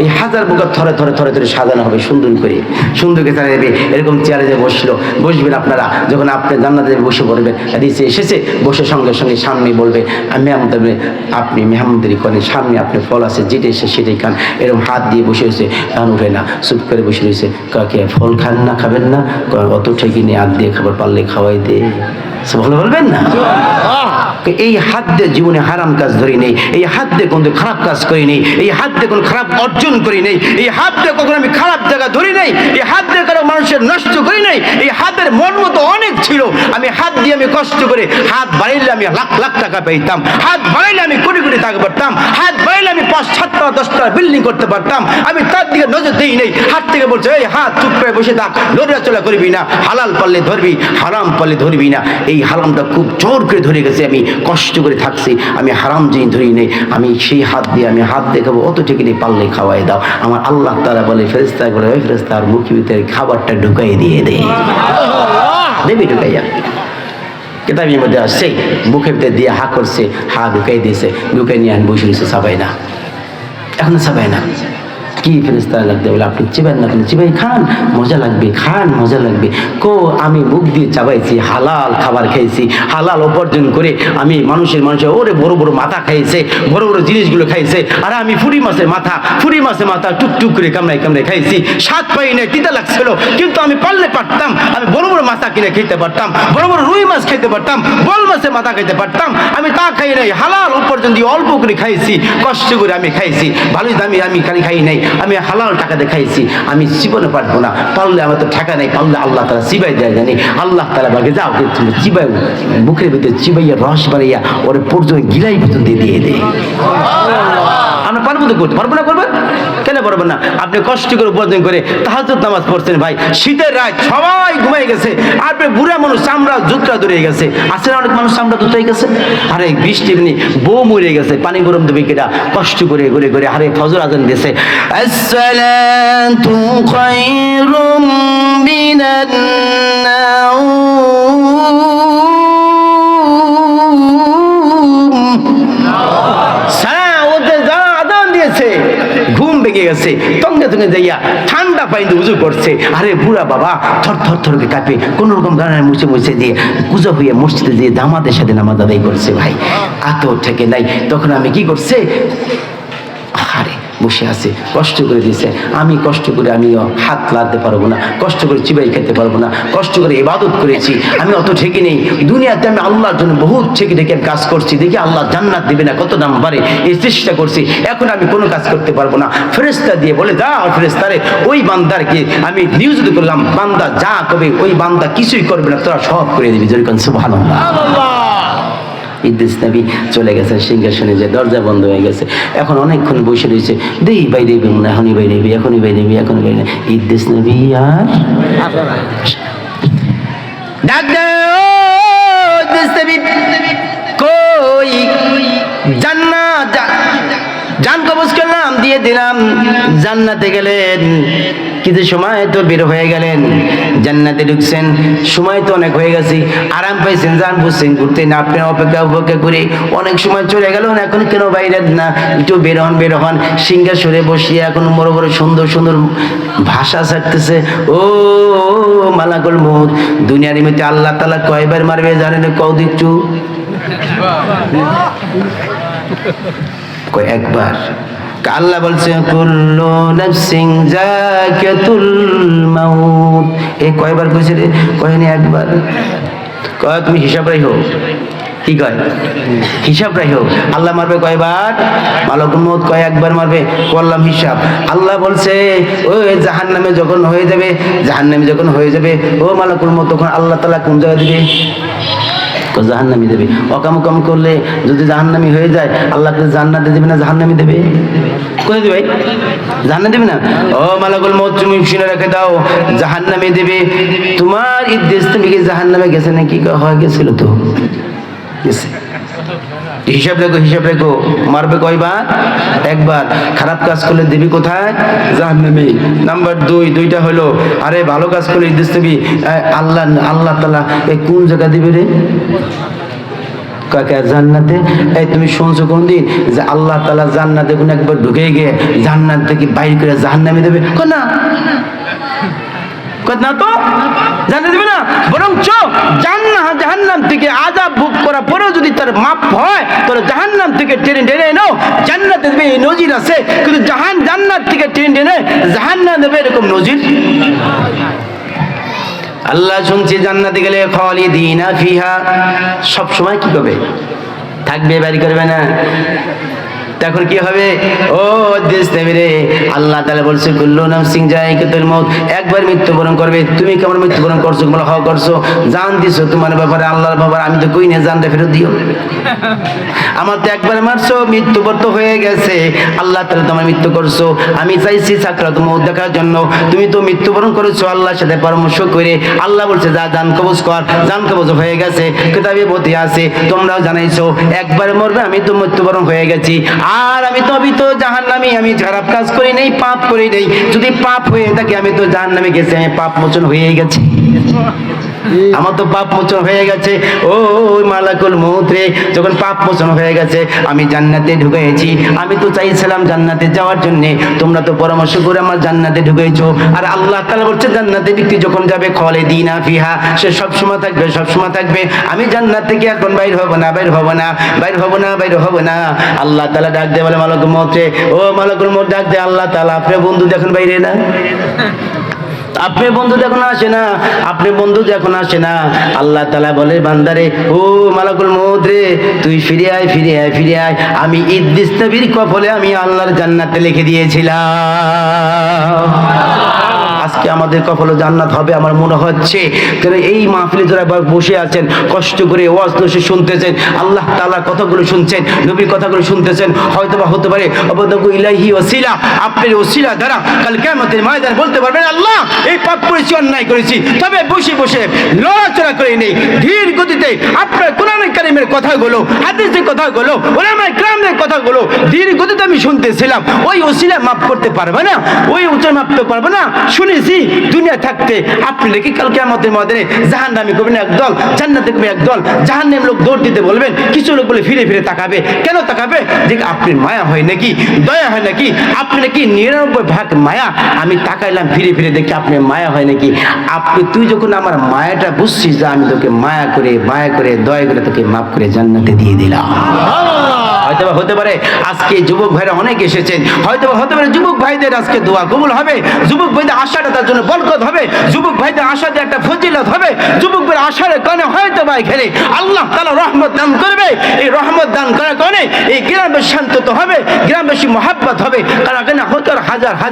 এই 1000 প্রকার থরে থরে সাজানো হবে সুন্দর করে, সুন্দর করে তারা দেবে। এরকম চেয়ারে যে বসবেন আপনারা, যখন আপনি জান্নাতে বসে পড়বেন, হাদিসে এসেছে বসে সঙ্গে সঙ্গে সামনে বলবে আপনি মেহমানদারি করেন, সামনে আপনি ফল আছে, যেটা এসে সেটাই খান। এরকম হাত দিয়ে বসে রয়েছে, কান উঠে না, চুপ করে বসে রয়েছে। কাকে ফল খান না, খাবেন না? অত ঠেকি নিয়ে হাত দিয়ে খাবার পারলে খাওয়াই দে, ভালো বলবেন না? এই হাত দিয়ে জীবনে হারাম কাজ ধরি নেই, এই হাত দিয়ে কোনো খারাপ কাজ করি নেই, এই হাত দিয়ে কোনো খারাপ অর্জন করি নেই, এই হাত দিয়ে কখনো আমি খারাপ জায়গা ধরি নেই, এই হাত দিয়ে কারো মানুষের নষ্ট করি নাই। এই হাতের মন মতো অনেক ছিল, আমি হাত দিয়ে আমি কষ্ট করে, হাত বাড়াইলে আমি লাখ লাখ টাকা পেতাম, হাত বাড়াইলে আমি কোটি কোটি টাকা পারতাম, হাত বাড়াইলে আমি 5-7 10 বিল্ডিং করতে পারতাম। আমি তার দিকে নজর দিই নেই। হাত থেকে বলছে এই হাত চুপ করে বসে থাক, লড়াচলা করবি না, হালাল পারলে ধরবি, হারাম পারলে ধরবি না। এই হারামটা খুব জোর করে ধরে গেছে, আমি কষ্ট করে থাকছি, আমি হারাম জিনিস ধরি নেই। আমি সেই হাত দিয়ে আমি হাত দেখাবো, অত ঠিক নেই, পারলে খাওয়াই দাও। আমার আল্লাহ তাআলা বলে, ফেরেশতা বলে, ওই ফেরেশতার মুখের ভিতরে খাবারটা ঢুকাই দিয়ে দে, দেবি ঢুকাইয়া। কিতাবের মধ্যে আসছে মুখের ভিতরে দিয়ে হা করছে, হা ঢুকাই দিয়েছে, ঢুকাই নিয়ে বসে রয়েছে, চাবাই না, এখন চাবাই না। কি ফেরেশতা লাগবে বলে আপনি চিবাই না, চিবাই খান মজা লাগবে, খান মজা লাগবে। আমি মুখ দিয়ে চাবাইছি, হালাল খাবার খাইছি, হালাল উপার্জন করে আমি মানুষের ওরে বড় বড় মাথা খাইছে, বড় বড় জিনিসগুলো খাইছে, আর আমি ফুরি মাছের মাথা টুকটুক করে কামড়াই খাইছি। স্বাদ পাই না, তিতা লাগছিল, কিন্তু আমি পারলে পারতাম, আমি বড় বড় মাথা কিনে খেতে পারতাম, বড় বড় রুই মাছ খেতে পারতাম, বল মাছের মাথা খাইতে পারতাম। আমি তা খাই নাই, হালাল উপার্জন দিয়ে অল্প করে খাইছি, কষ্ট করে আমি খাইছি, ভালোই দামি আমি খাই নাই, আমি হালাল টাকাতে খাইছি। আমি জীবনে পারবো না, পারলে আমার তো ঠেকা নেই, পারলে আল্লাহ তাআলা চিবাই দেয় জানি। আল্লাহ তাআলা বলে যাও তুমি চিবাই, মুখের ভিতরে চিবাইয়া রস বাড়াইয়া ওরে পর্যন্ত গিলাই পর্যন্ত দিয়ে দেয়। আমরা পারবো তো করতে পারবো না, করবেন কেন পারবেন না? আপনি কষ্ট করে উপার্জন করে তাহাজ্জুদ নামাজ পড়ছেন ভাই, শীতের রাত সবাই ঘুমাই গেছে, আপনি বুড়া মানুষ চামড়া জুতরা ধরে গেছে, আছে না অনেক মানুষ চামড়া জুতরাই গেছে, আরে বৃষ্টি এমনি বউ মরে গেছে, পানি গরম দেবে কেটা, কষ্ট করে ঘুরে ঘুরে আরে ফজর আজান দিয়েছে, আসসালাতু খায়রুম মিনান ঘুম ভেঙে গেছে, তঙ্গে তঙ্গে যাইয়া ঠান্ডা পানি উজু করছে। আরে বুড়া বাবা থর থর থর কাঁপে, কোন রকম গানের মুছে দিয়ে কুজা হইয়া মসজিদে দিয়ে জামাতের সাথে নামাজ আদায় করছে। ভাই এত ঠেকে নাই, তখন আমি কি করছে, আরে বসে আছে, কষ্ট করে দিয়েছে, আমি কষ্ট করে আমিও হাত লাগতে পারবো না, কষ্ট করে চিবাই খেতে পারবো না, কষ্ট করে ইবাদত করেছি, আমি অত ঠেকে নেই দুনিয়াতে, আমি আল্লাহর জন্য বহুত ঠেকে কাজ করছি, দেখি আল্লাহ জান্নাত দিবে না, কত দাম বাড়ে এই চেষ্টা করছি, এখন আমি কোনো কাজ করতে পারবো না। ফেরেশতা দিয়ে বলে যাও ফেরেশতারে, ওই বান্দারকে আমি নিয়োজিত করলাম, বান্দা যা কবে ওই বান্দা কিছুই করবে না, তোরা সব করে দিবি, যেরকম সুবহানাল্লাহ। ইদ্রিস নবী চলে গেছে সিংহাসনে, যে দরজা বন্ধ হয়ে গেছে, এখন অনেকক্ষণ বসে রয়েছে, দেই বাইরে মনে এখনই বাইরে এখনই বাইরে এখনই বাইরে। ইদ্রিস নবী আর ডাক দাও, ইদ্রিস নবী কই, জান্নাত জান কবজ করলাম, দিয়ে দিলাম, জান্নাতে গেলেন, কিছু সময় তো বের হয়ে গেলেন, জান্নাতে ঢুকছেন, সময় তো অনেক হয়ে গেছে, আরাম পাইছেন, জান বুঝছেন ঘুরতে না, আপনি অপেক্ষা করে অনেক সময় চলে গেল, এখন কেন বাইরে না, একটু বের হন, সিংহাসনে বসিয়ে এখন বড় বড় সুন্দর সুন্দর ভাষা ছাড়তেছে, ও মালাকুল মউত, দুনিয়ার মধ্যে আল্লাহ তাআলা কয়বার মারবে জানেন? কও দিচ্ছু একবার। আল্লাহ বলছে কুল্লু নাফসিন যাকাতুল মাউত, এই কয়বার কইছে রে? কয়নি একবার। কয় তুমি হিসাব রাখো, কি কয় হিসাব রাখো, আল্লাহ মারবে কয়বার? মালাকুল মউত কয় একবার মারবে, করলাম হিসাব। আল্লাহ বলছে ওই জাহান্নামে যখন হয়ে যাবে, ও মালাকুল মউত, তখন আল্লাহ তাআলা কোন জায়গা দিবে? জাহান্নামী দেবে। অকাম কাম করলে যদি জাহান্নামী হয়ে যায়, আল্লাহকে জান্নাতে দেবে না জাহান্নামী দেবে? কোথায় দেবে? জান্নাত দেবে না? ও মালাকুল মউত তুমি শুনে রেখে দাও, জাহান্নামী দেবে। তোমার ইদ্রিস নবী কি জাহান্নামে গেছে নাকি? হয় গেছিল তো, গেছে। হিসাব রেখো, মারবে কয়বার? একবার। খারাপ কাজ করলে দিবি কোথায়? জাহান্নামে। নাম্বার 2, দুইটা হলো, আরে ভালো কাজ করলে ইদ্রিস নবী আল্লাহ তাআলা এই কোন জায়গা দিবে রে? কাকা জান্নাতে। এই তুমি শুনছো কোনদিন যে আল্লাহ তাআলা জান্নাতে কোন একবার ঢুকে গিয়ে জান্নাত থেকে বাইর করে জাহান্নামে দেবে? না, না তো, জান্নাত দেবে না, বরং জাহান্নাম থেকে আযাব ভোগ করার পরেও যদি তার মাপ হয়, তাহলে জাহান্নাম থেকে টেনে এনো জান্নাতে দেবে, এই নজির আছে। কিন্তু জান্নাত থেকে টেনে জাহান্নামে দেবে, এরকম নজির আল্লাহ শুনছি। জান্নাতে গেলে খালিদিনা ফিহা, সব সময় কি করবে? থাকবে, বাড়ি করবে না। তখন কি হবে? ও দেশ নেবে রে, আল্লাহ তাআলা বলছে কুল্লু নাফসিন যায়িকাতুল মউত, একবার মৃত্যুবরণ করবে। তুমি কেমন মৃত্যুবরণ করছো? বলো হ্যাঁ করছো। জান দিছো তোমার ব্যাপারে, আল্লাহর ব্যাপারে আমি তো কই না, জানটা ফেরত দিও। আমার তো একবার মারছো, মৃত্যুবরণ তো হয়ে গেছে, আল্লাহ তাআলা তোমার মৃত্যু করছো, আমি চাইছি সাকরাতুল মউত দেখার জন্য, তুমি তো মৃত্যুবরণ করেছো আল্লাহর সাথে পরামর্শ করে। আল্লাহ বলছে যা জান কবজ কর, জান কবজ হয়ে গেছে, কিতাবে বতি আছে, তোমরাও জানাইছো একবার মরবে, আমি তো মৃত্যুবরণ হয়ে গেছি। আর আমি তো জাহান্নামী, আমি খারাপ কাজ করি নাই, পাপ করি নাই। যদি পাপ হয়ে থাকে আমি তো জাহান্নামে গেছি, আমি পাপ মোচন হয়ে গেছি। আমার তো পাপ মোচন হয়ে গেছে। ও মালাকুল মউত রে, যখন পাপ মোচন হয়ে গেছে আমি জান্নাতে ঢুকেছি। আমি তো চাইছিলাম জান্নাতে যাওয়ার জন্য, তোমরা তো পরামর্শ করে আমার জান্নাতে ঢুকেছো। আর আল্লাহ তাআলা বলছে জান্নাতে ব্যক্তি যখন যাবে খালিদিনা ফিহা, সে সব সময় থাকবে, সব সময় থাকবে। আমি জান্নাত থেকে এখন বাইর হব না, বাইর হব না, বাইর হব না, বাইর হব না। আল্লাহ তাআলা ডাক দিয়ে বলে মালাকুল মউত রে, ও মালাকুল মউত ডাক দে, আল্লাহ তাআলা আপনার বন্ধু দেখুন বাইরে না, আপনি বন্ধু যখন আসে না, আপনি বন্ধু যখন আসে না, আল্লাহ তাআলা বলে বান্দারে, ও মালাকুল মউত রে, তুই ফিরে আয়, ফিরে আয়, ফিরে আয়। আমি ইদ্রিস নবীর কফলে আমি আল্লাহর জান্নাতে লিখে দিয়েছিলাম। আজকে আমাদের কপালে জান্নাত হবে আমার মনে হচ্ছে। কারণ এই মাহফিলে যারা বসে আছেন, কষ্ট করে ওয়াজ নসিহত শুনতেছেন, আল্লাহ তাআলার কথাগুলো শুনছেন, নবীর কথাগুলো শুনতেছেন, হয়তোবা হতে পারে আবদাগু ইলাইহি ওয়াসিলা, আপনার ওসিলা দ্বারা কাল কিয়ামতের ময়দানে বলতে পারবেন আল্লাহ এই পাপ করেছি, অন্যায় করেছি। তবে বসে বসে লড়াচড়া করে নেই, ধীর গতিতে আপনার কোরআনে কারীমের কথাগুলো, হাদিসের কথাগুলো, উলামায়ে কেরামের কথাগুলো ধীর গতিতে আমি শুনতেছিলাম। ওই ওসিলা মাফ করতে পারবে না, ওই উচ্চারণ মাফ করতে পারবে না। শুনেছি দুনিয়া থাকতে আপনি নাকি কাল কিয়ামতের ময়দানে জাহান্নামী করবেন একদল, জান্নাতে করবেন একদল, জাহান্নামের লোক দৌড় দিতে বলবেন। কিছু লোক বলে ফিরে ফিরে তাকাবে। কেন তাকাবে? যে আপনার মায়া হয় নাকি, দয়া হয় নাকি, আপনি নাকি 99 ভাগ মায়া। আমি তাকাইলাম ফিরে ফিরে দেখি আপনার মায়া হয় নাকি। তুই যখন আমার মায়াটা বুঝছিস যে আমি তোকে মায়া করে, মায়া করে, দয়া করে তোকে মাফ করে জান্নাতে দিয়ে দিলাম। হয়তোবা হতে পারে আজকে যুবক ভাইরা অনেক এসেছেন, হয়তোবা হতে পারে যুবক ভাইদের আজকে দোয়া কবুল হবে, যুবক ভাইদের আশাটা তার জন্য বরকত হবে, যুবক ভাইদের আশাতে একটা ফজিলত হবে, যুবক ভাইয়ের আশার কারণে হয়তোবা এখানে আল্লাহ তাআলা রহমত দান করবে। এই রহমত দান করার কারণে এই গ্রামবাসী শান্ত হবে, গ্রামবাসী মহাব্বত হবে। কারণ এখানে হাজার হাজার